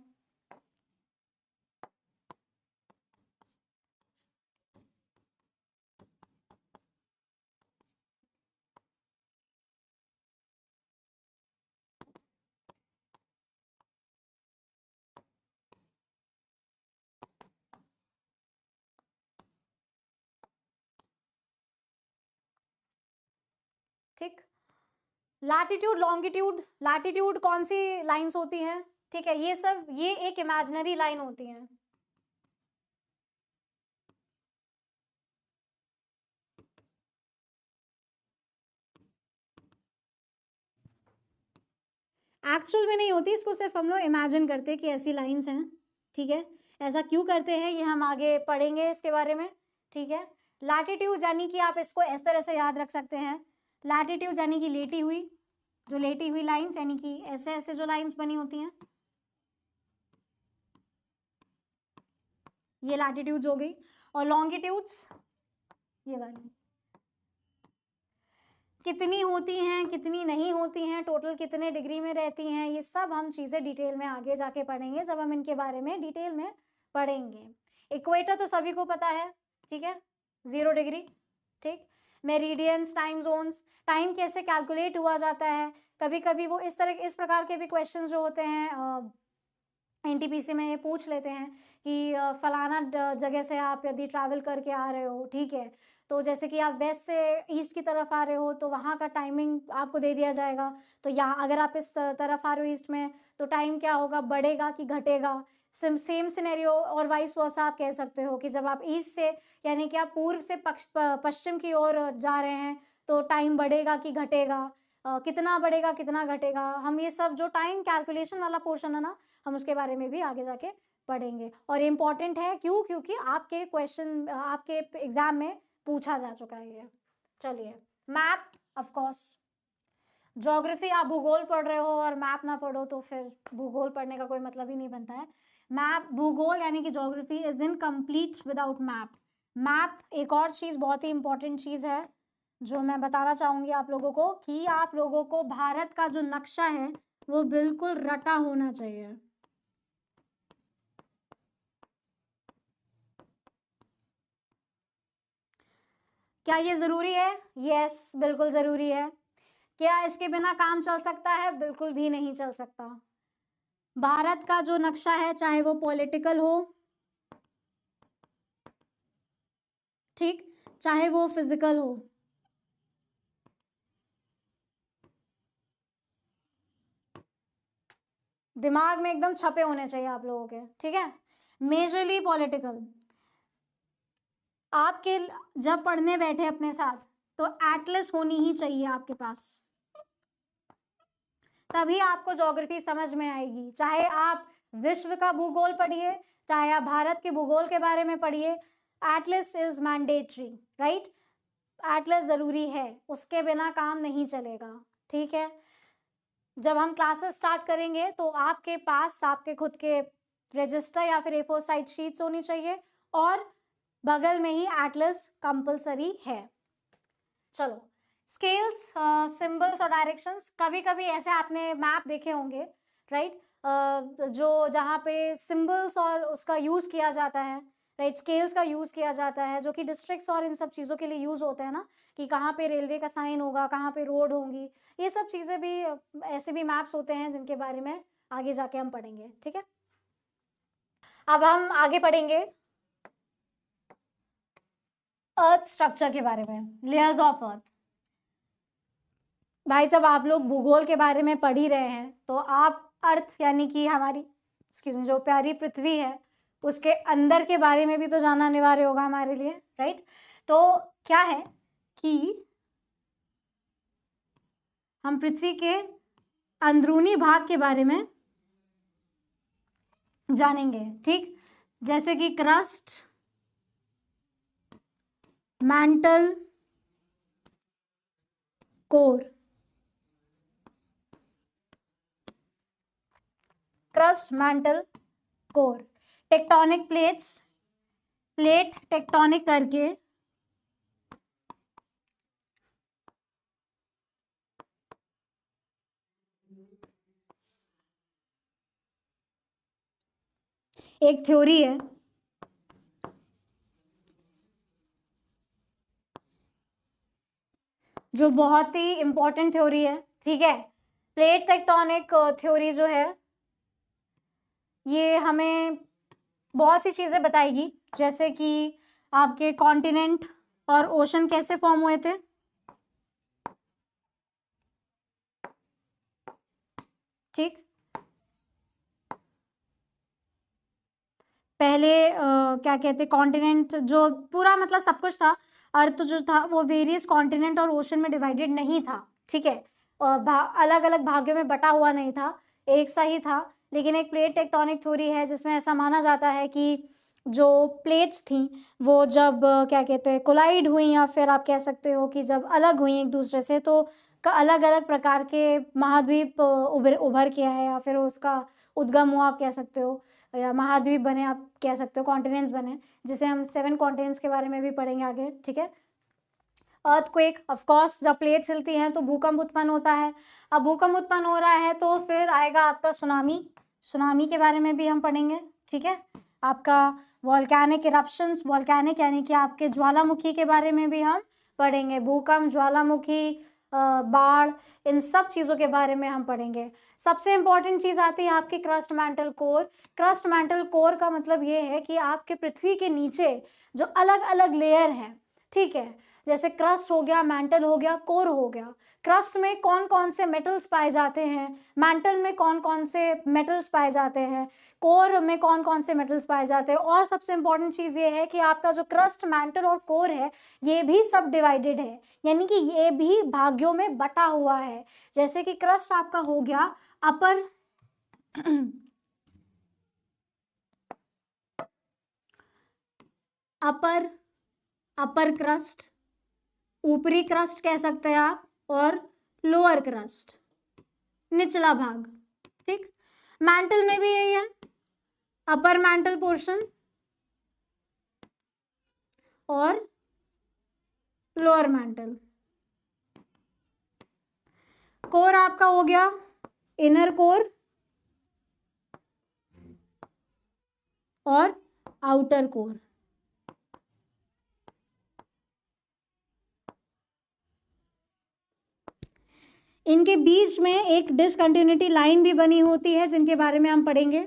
ठीक, लैटिट्यूड, लॉन्गिट्यूड, लैटिट्यूड कौन सी लाइंस होती हैं, ठीक है, ये सब ये एक इमेजिनरी लाइन होती हैं। एक्चुअल में नहीं होती, इसको सिर्फ हम लोग इमेजिन करते हैं कि ऐसी लाइंस हैं, ठीक है। ऐसा क्यों करते हैं ये हम आगे पढ़ेंगे इसके बारे में, ठीक है। लैटिट्यूड यानी कि आप इसको इस तरह से याद रख सकते हैं, लैटिट्यूड यानी कि लेटी हुई, जो लेटी हुई लाइंस, यानी कि ऐसे ऐसे जो लाइंस बनी होती हैं, ये लैटिट्यूड्स हो गई। और लॉन्गिट्यूड्स ये वाली, कितनी होती हैं, कितनी नहीं होती हैं, टोटल कितने डिग्री में रहती हैं, ये सब हम चीज़ें डिटेल में आगे जाके पढ़ेंगे, जब हम इनके बारे में डिटेल में पढ़ेंगे। इक्वेटर तो सभी को पता है, ठीक है, 0 डिग्री, ठीक। मेरिडियंस, टाइम जोन्स, टाइम कैसे कैलकुलेट हुआ जाता है, कभी कभी वो इस प्रकार के भी क्वेश्चन जो होते हैं NTPC में ये पूछ लेते हैं कि फलाना जगह से आप यदि ट्रैवल करके आ रहे हो, ठीक है, तो जैसे कि आप वेस्ट से ईस्ट की तरफ आ रहे हो तो वहाँ का टाइमिंग आपको दे दिया जाएगा, तो यहाँ अगर आप इस तरफ आ रहे हो ईस्ट में, तो टाइम क्या होगा, बढ़ेगा कि घटेगा। सेम सिनेरियो और वाइस वर्सा आप कह सकते हो कि जब आप ईस्ट से यानी कि आप पूर्व से पश्चिम की ओर जा रहे हैं तो टाइम बढ़ेगा कि घटेगा, कितना बढ़ेगा कितना घटेगा, हम ये सब जो टाइम कैलकुलेशन वाला पोर्शन है ना, हम उसके बारे में भी आगे जाके पढ़ेंगे। और ये इंपॉर्टेंट है, क्यों, क्योंकि आपके क्वेश्चन आपके एग्जाम में पूछा जा चुका है ये। चलिए, मैप, ऑफ कोर्स ज्योग्राफी आप भूगोल पढ़ रहे हो और मैप ना पढ़ो तो फिर भूगोल पढ़ने का कोई मतलब ही नहीं बनता है। मैप, भूगोल यानी कि geography is incomplete without map. Map एक और चीज़, बहुत ही इंपॉर्टेंट चीज़ है जो मैं बताना चाहूँगी आप लोगों को, कि आप लोगों को भारत का जो नक्शा है वो बिल्कुल रटा होना चाहिए। क्या ये ज़रूरी है? यस, बिल्कुल ज़रूरी है। क्या इसके बिना काम चल सकता है? बिल्कुल भी नहीं चल सकता। भारत का जो नक्शा है, चाहे वो पॉलिटिकल हो, ठीक, चाहे वो फिजिकल हो, दिमाग में एकदम छपे होने चाहिए आप लोगों के, ठीक है। मेजरली पॉलिटिकल, आपके जब पढ़ने बैठे अपने साथ तो एटलस होनी ही चाहिए आपके पास, तभी आपको ज्योग्राफी समझ में आएगी। चाहे आप विश्व का भूगोल पढ़िए, चाहे आप भारत के भूगोल के बारे में पढ़िए, Atlas is mandatory, right, Atlas ज़रूरी है, उसके बिना काम नहीं चलेगा, ठीक है। जब हम क्लासेस स्टार्ट करेंगे तो आपके पास आपके खुद के रजिस्टर या फिर A4 साइज शीट्स होनी चाहिए और बगल में ही एटलस कंपलसरी है। चलो, स्केल्स, सिंबल्स और डायरेक्शंस, कभी कभी ऐसे आपने मैप देखे होंगे, राइट, जो जहाँ पे सिंबल्स और उसका यूज़ किया जाता है, राइट। स्केल्स का यूज़ किया जाता है जो कि डिस्ट्रिक्ट्स और इन सब चीज़ों के लिए यूज़ होता है ना, कि कहाँ पे रेलवे का साइन होगा, कहाँ पे रोड होंगी, ये सब चीज़ें भी ऐसे भी मैप्स होते हैं जिनके बारे में आगे जाके हम पढ़ेंगे, ठीक है। अब हम आगे पढ़ेंगे अर्थ स्ट्रक्चर के बारे में, लेयर्स ऑफ अर्थ। भाई जब आप लोग भूगोल के बारे में पढ़ ही रहे हैं तो आप अर्थ यानी कि हमारी एक्सक्यूज मी जो प्यारी पृथ्वी है उसके अंदर के बारे में भी तो जानना अनिवार्य होगा हमारे लिए, राइट। तो क्या है कि हम पृथ्वी के अंदरूनी भाग के बारे में जानेंगे, ठीक। जैसे कि crust, mantle, core. Crust, mantle, core. Tectonic plates, plate tectonic करके एक थ्योरी है जो बहुत ही इंपॉर्टेंट थ्योरी है, ठीक है। प्लेट टेक्टोनिक थ्योरी जो है ये हमें बहुत सी चीजें बताएगी, जैसे कि आपके कॉन्टिनेंट और ओशन कैसे फॉर्म हुए थे, ठीक। पहले क्या कहते कॉन्टिनेंट जो पूरा मतलब सब कुछ था, अर्थ जो था वो वेरियस कॉन्टिनेंट और ओशन में डिवाइडेड नहीं था, ठीक है। अलग अलग भागों में बटा हुआ नहीं था, एक सा ही था। लेकिन एक प्लेट टेक्टोनिक थ्योरी है जिसमें ऐसा माना जाता है कि जो प्लेट्स थी वो जब क्या कहते हैं कोलाइड हुई, या फिर आप कह सकते हो कि जब अलग हुई एक दूसरे से, तो अलग अलग प्रकार के महाद्वीप उभर के आए, या फिर उसका उद्गम हुआ आप कह सकते हो, या महाद्वीप बने आप कह सकते हो, कॉन्टिनेंट्स बने, जिसे हम 7 कॉन्टिनेंट्स के बारे में भी पढ़ेंगे आगे, ठीक है। अर्थक्वेक, ऑफ कोर्स जब प्लेट्स हिलती हैं तो भूकंप उत्पन्न होता है। अब भूकंप उत्पन्न हो रहा है तो फिर आएगा आपका सुनामी, सुनामी के बारे में भी हम पढ़ेंगे, ठीक है। आपका वॉल्केनिक इरप्शंस, वॉल्केनिक यानी कि आपके ज्वालामुखी के बारे में भी हम पढ़ेंगे, भूकंप, ज्वालामुखी, बाढ़, इन सब चीज़ों के बारे में हम पढ़ेंगे। सबसे इंपॉर्टेंट चीज़ आती है आपकी crust mantle core. Crust mantle core का मतलब ये है कि आपके पृथ्वी के नीचे जो अलग अलग लेयर हैं, ठीक है, जैसे क्रस्ट हो गया, मैंटल हो गया, कोर हो गया। क्रस्ट में कौन कौन से मेटल्स पाए जाते हैं, मैंटल में कौन कौन से मेटल्स पाए जाते हैं, कोर में कौन कौन से मेटल्स पाए जाते हैं, और सबसे इंपॉर्टेंट चीज़ ये है कि आपका जो क्रस्ट, मैंटल और कोर है ये भी सब डिवाइडेड है, यानी कि ये भी भाग्यों में बटा हुआ है। जैसे कि क्रस्ट आपका हो गया अपर अपर अपर क्रस्ट, ऊपरी क्रस्ट कह सकते हैं आप, और लोअर क्रस्ट, निचला भाग, ठीक। मैंटल में भी यही है, अपर मैंटल पोर्शन और लोअर मैंटल। कोर आपका हो गया इनर कोर और आउटर कोर। इनके बीच में एक डिसकंटिन्यूटी लाइन भी बनी होती है जिनके बारे में हम पढ़ेंगे।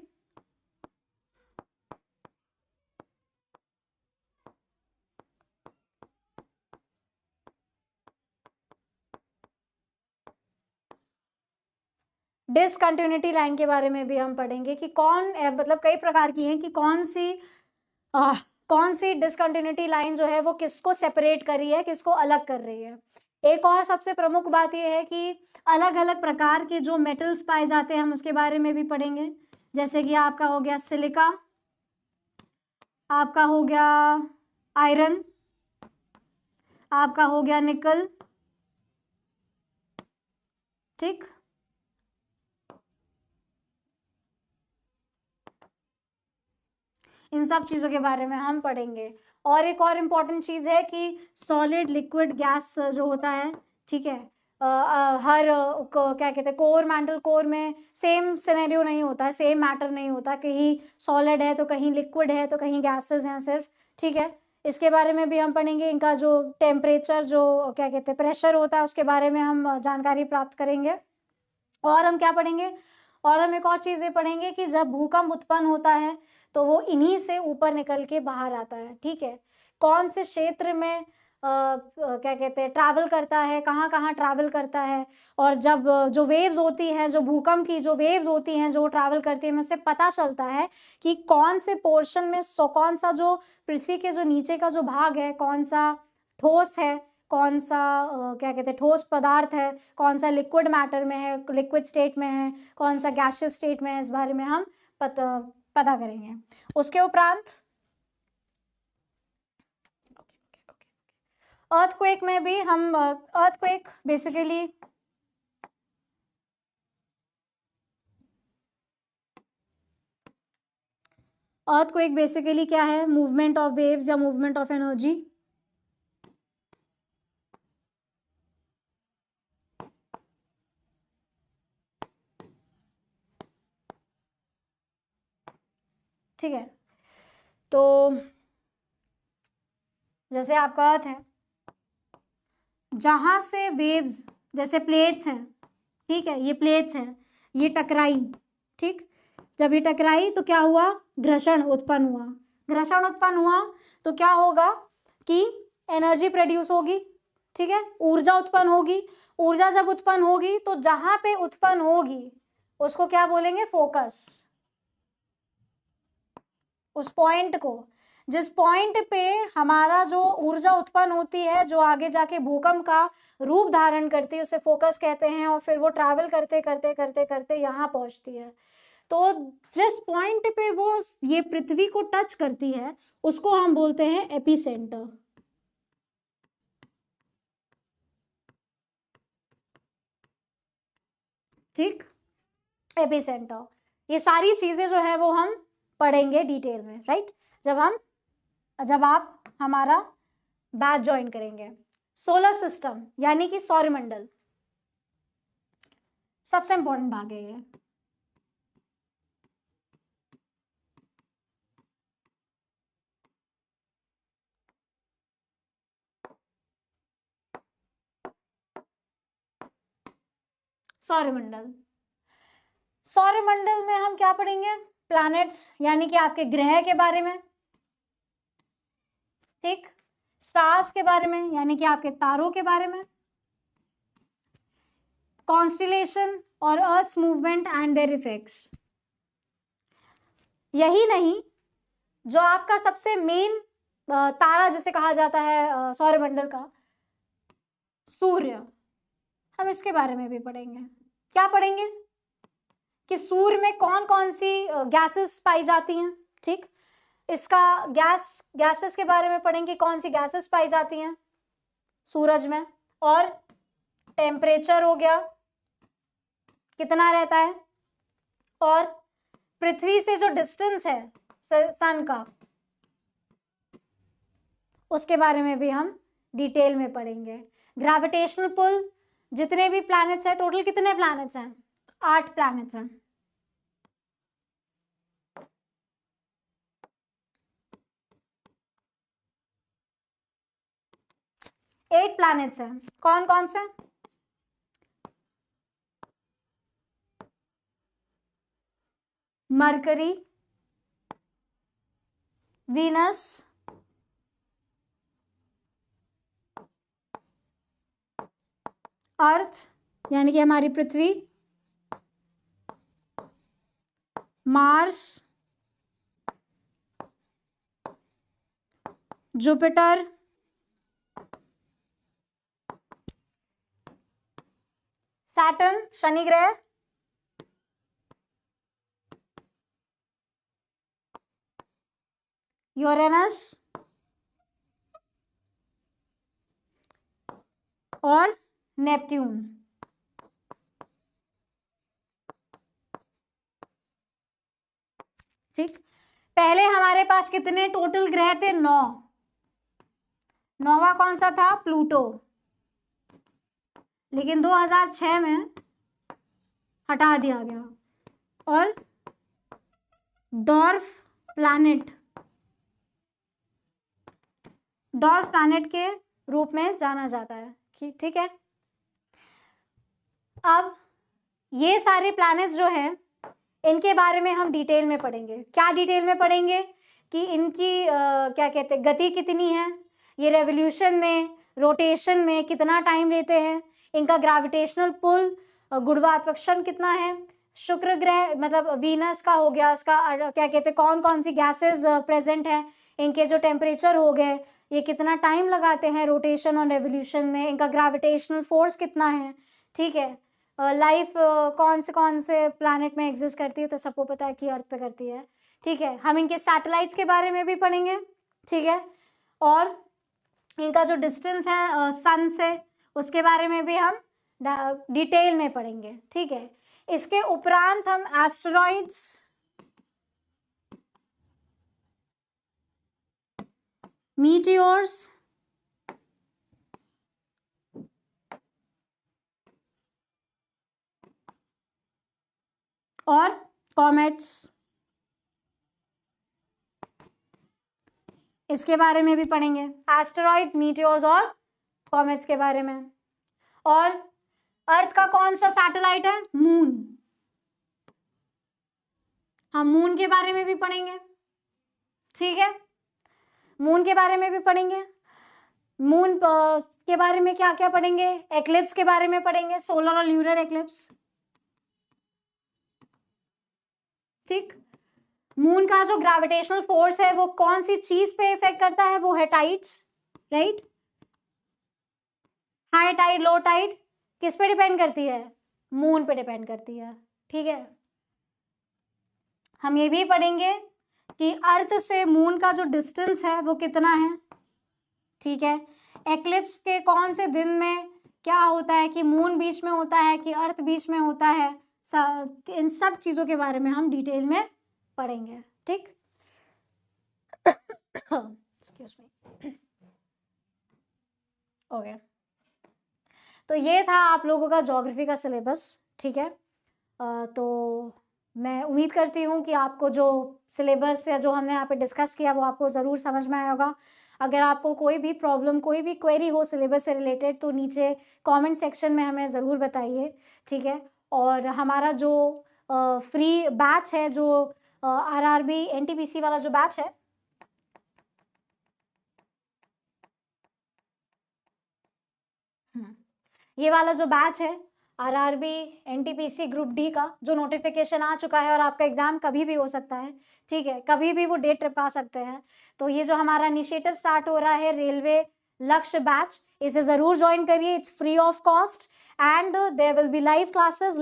डिसकंटिन्यूटी लाइन के बारे में भी हम पढ़ेंगे कि कौन मतलब कई प्रकार की हैं कि कौन सी डिसकंटिन्यूटी लाइन जो है वो किसको सेपरेट कर रही है, किसको अलग कर रही है। एक और सबसे प्रमुख बात यह है कि अलग अलग प्रकार के जो मेटल्स पाए जाते हैं हम उसके बारे में भी पढ़ेंगे। जैसे कि आपका हो गया सिलिका, आपका हो गया आयरन, आपका हो गया निकल, ठीक। इन सब चीज़ों के बारे में हम पढ़ेंगे। और एक और इम्पॉर्टेंट चीज़ है कि सॉलिड, लिक्विड, गैस जो होता है, ठीक है, हर क्या कहते हैं कोर मैंटल कोर में सेम सिनेरियो नहीं होता है, सेम मैटर नहीं होता, कहीं सॉलिड है तो कहीं लिक्विड है तो कहीं गैसेस हैं सिर्फ, ठीक है। इसके बारे में भी हम पढ़ेंगे, इनका जो टेम्परेचर जो क्या कहते हैं प्रेशर होता है उसके बारे में हम जानकारी प्राप्त करेंगे। और हम क्या पढ़ेंगे, और हम एक और चीज़ ये पढ़ेंगे कि जब भूकंप उत्पन्न होता है तो वो इन्हीं से ऊपर निकल के बाहर आता है, ठीक है। कौन से क्षेत्र में क्या कहते हैं ट्रैवल करता है, कहाँ कहाँ ट्रैवल करता है, और जब जो वेव्स होती हैं, जो भूकंप की जो वेव्स होती हैं जो ट्रैवल करती हैं, उससे पता चलता है कि कौन से पोर्शन में कौन सा जो पृथ्वी के जो नीचे का जो भाग है, कौन सा ठोस है, कौन सा क्या कहते हैं ठोस पदार्थ है, कौन सा लिक्विड मैटर में है, लिक्विड स्टेट में है, कौन सा गैसियस स्टेट में है, इस बारे में हम पता करेंगे। उसके उपरांत अर्थक्वेक में भी हम अर्थक्वेक बेसिकली क्या है, मूवमेंट ऑफ वेव्स या मूवमेंट ऑफ एनर्जी। ठीक है, तो जैसे आपका अर्थ है, जहां से वेव्स जैसे प्लेट्स हैं, ठीक है, ये प्लेट्स हैं, ये टकराई, ठीक, जब ये टकराई तो क्या हुआ, घर्षण उत्पन्न हुआ। घर्षण उत्पन्न हुआ तो क्या होगा कि एनर्जी प्रोड्यूस होगी, ठीक है, ऊर्जा उत्पन्न होगी। ऊर्जा जब उत्पन्न होगी तो जहां पे उत्पन्न होगी उसको क्या बोलेंगे, फोकस। उस पॉइंट को, जिस पॉइंट पे हमारा जो ऊर्जा उत्पन्न होती है जो आगे जाके भूकंप का रूप धारण करती है, उसे फोकस कहते हैं, और फिर वो ट्रैवल करते करते करते करते यहाँ पहुंचती है। तो जिस पॉइंट पे वो ये पृथ्वी को टच करती है उसको हम बोलते हैं एपिसेंटर, ठीक, एपिसेंटर। ये सारी चीजें जो है वो हम पढ़ेंगे डिटेल में, राइट, जब आप हमारा बैच ज्वाइन करेंगे। सोलर सिस्टम यानी कि सौरमंडल सबसे इंपॉर्टेंट भाग है ये। सौरमंडल, सौरमंडल में हम क्या पढ़ेंगे, प्लैनेट्स यानी कि आपके ग्रह के बारे में, ठीक, स्टार्स के बारे में यानी कि आपके तारों के बारे में, कॉन्स्टिलेशन और earth's movement and their effects. यही नहीं, जो आपका सबसे मेन तारा जिसे कहा जाता है सौरमंडल का, सूर्य, हम इसके बारे में भी पढ़ेंगे। क्या पढ़ेंगे कि सूर्य में कौन कौन सी गैसेस पाई जाती हैं, ठीक, इसका गैसेस के बारे में पढ़ेंगे, कौन सी गैसेस पाई जाती हैं सूरज में, और टेम्परेचर हो गया कितना रहता है, और पृथ्वी से जो डिस्टेंस है सन का, उसके बारे में भी हम डिटेल में पढ़ेंगे। ग्रेविटेशनल पुल, जितने भी प्लैनेट्स हैं, टोटल कितने प्लैनेट्स हैं, 8 प्लैनेट्स हैं, 8 प्लैनेट्स हैं। कौन कौन से, मरकरी, वीनस, अर्थ यानी कि हमारी पृथ्वी, मार्स, जुपिटर, सैटर्न शनि ग्रह, यूरेनस और नेपट्यून। ठीक, पहले हमारे पास कितने टोटल ग्रह थे, 9। 9वां कौन सा था, प्लूटो। लेकिन 2006 में हटा दिया गया और डॉर्फ प्लैनेट के रूप में जाना जाता है। ठीक है, अब ये सारे प्लैनेट्स जो हैं इनके बारे में हम डिटेल में पढ़ेंगे। क्या डिटेल में पढ़ेंगे कि इनकी क्या कहते हैं, गति कितनी है, ये रेवोल्यूशन में, रोटेशन में कितना टाइम लेते हैं, इनका ग्रेविटेशनल पुल, गुरुत्वाकर्षण कितना है, शुक्र ग्रह मतलब वीनस का हो गया, उसका क्या कहते हैं, कौन कौन सी गैसेस प्रेजेंट हैं, इनके जो टेम्परेचर हो गए, ये कितना टाइम लगाते हैं रोटेशन और रेवोल्यूशन में, इनका ग्रेविटेशनल फोर्स कितना है। ठीक है, लाइफ कौन से प्लैनेट में एग्जिस्ट करती है, तो सबको पता है कि अर्थ पे करती है। ठीक है, हम इनके सैटेलाइट्स के बारे में भी पढ़ेंगे। ठीक है, और इनका जो डिस्टेंस है सन से, उसके बारे में भी हम डिटेल में पढ़ेंगे। ठीक है, इसके उपरांत हम एस्टेरॉइड्स, मीटियोर्स और कॉमेट्स, इसके बारे में भी पढ़ेंगे। एस्टेरॉइड्स, मीटियोर्स और कॉमेट्स के बारे में। और अर्थ का कौन सा सैटेलाइट है, मून, हम मून के बारे में भी पढ़ेंगे। ठीक है, मून के बारे में भी पढ़ेंगे। मून के बारे में क्या क्या पढ़ेंगे, एक्लिप्स के बारे में पढ़ेंगे, सोलर और ल्यूनर एक्लिप्स। ठीक, मून का जो ग्रेविटेशनल फोर्स है वो कौन सी चीज पे इफेक्ट करता है, वो है tides, right. High tide, low tide किस पे डिपेंड करती है, मून पे डिपेंड करती है। ठीक है, हम ये भी पढ़ेंगे कि अर्थ से मून का जो डिस्टेंस है वो कितना है। ठीक है, एक्लिप्स के कौन से दिन में क्या होता है, कि मून बीच में होता है कि अर्थ बीच में होता है, इन सब चीजों के बारे में हम डिटेल में पढ़ेंगे। ठीक, एक्सक्यूज मी, ओके। तो ये था आप लोगों का ज्योग्राफी का सिलेबस। ठीक है, तो मैं उम्मीद करती हूँ कि आपको जो सिलेबस या जो हमने यहाँ पे डिस्कस किया वो आपको ज़रूर समझ में आया होगा। अगर आपको कोई भी प्रॉब्लम, कोई भी क्वेरी हो सिलेबस से रिलेटेड, तो नीचे कमेंट सेक्शन में हमें ज़रूर बताइए। ठीक है, और हमारा जो फ्री बैच है, जो आरआरबी एनटीपीसी वाला जो बैच है, ये वाला जो बैच है आरआरबी एनटीपीसी ग्रुप डी का, जो नोटिफिकेशन आ चुका है और आपका एग्जाम कभी भी हो सकता है। ठीक है, कभी भी वो डेट पा सकते हैं। तो ये जो हमारा इनिशिएटिव स्टार्ट हो रहा है रेलवे लक्ष्य बैच, इसे ज़रूर ज्वाइन करिए। It's free of cost and there will be live classes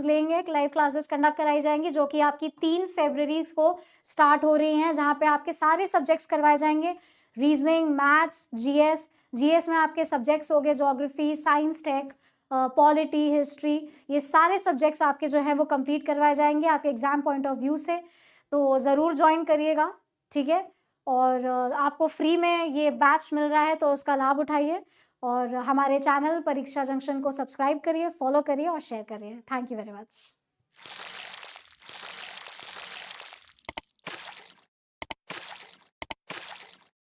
लेंगे, लाइव क्लासेस कंडक्ट कराई जाएंगी, जो कि आपकी 3 फरवरी को स्टार्ट हो रही हैं, जहाँ पे आपके सारे सब्जेक्ट्स करवाए जाएंगे। रीजनिंग, मैथ्स, जीएस में आपके सब्जेक्ट्स हो गए geography, science, tech, polity, history, ये सारे सब्जेक्ट्स आपके जो है वो कंप्लीट करवाए जाएंगे आपके एग्जाम पॉइंट ऑफ व्यू से। तो ज़रूर ज्वाइन करिएगा। ठीक है, और आपको फ्री में ये बैच मिल रहा है, तो उसका लाभ उठाइए और हमारे चैनल परीक्षा जंक्शन को सब्सक्राइब करिए, फॉलो करिए और शेयर करिए। Thank you very much.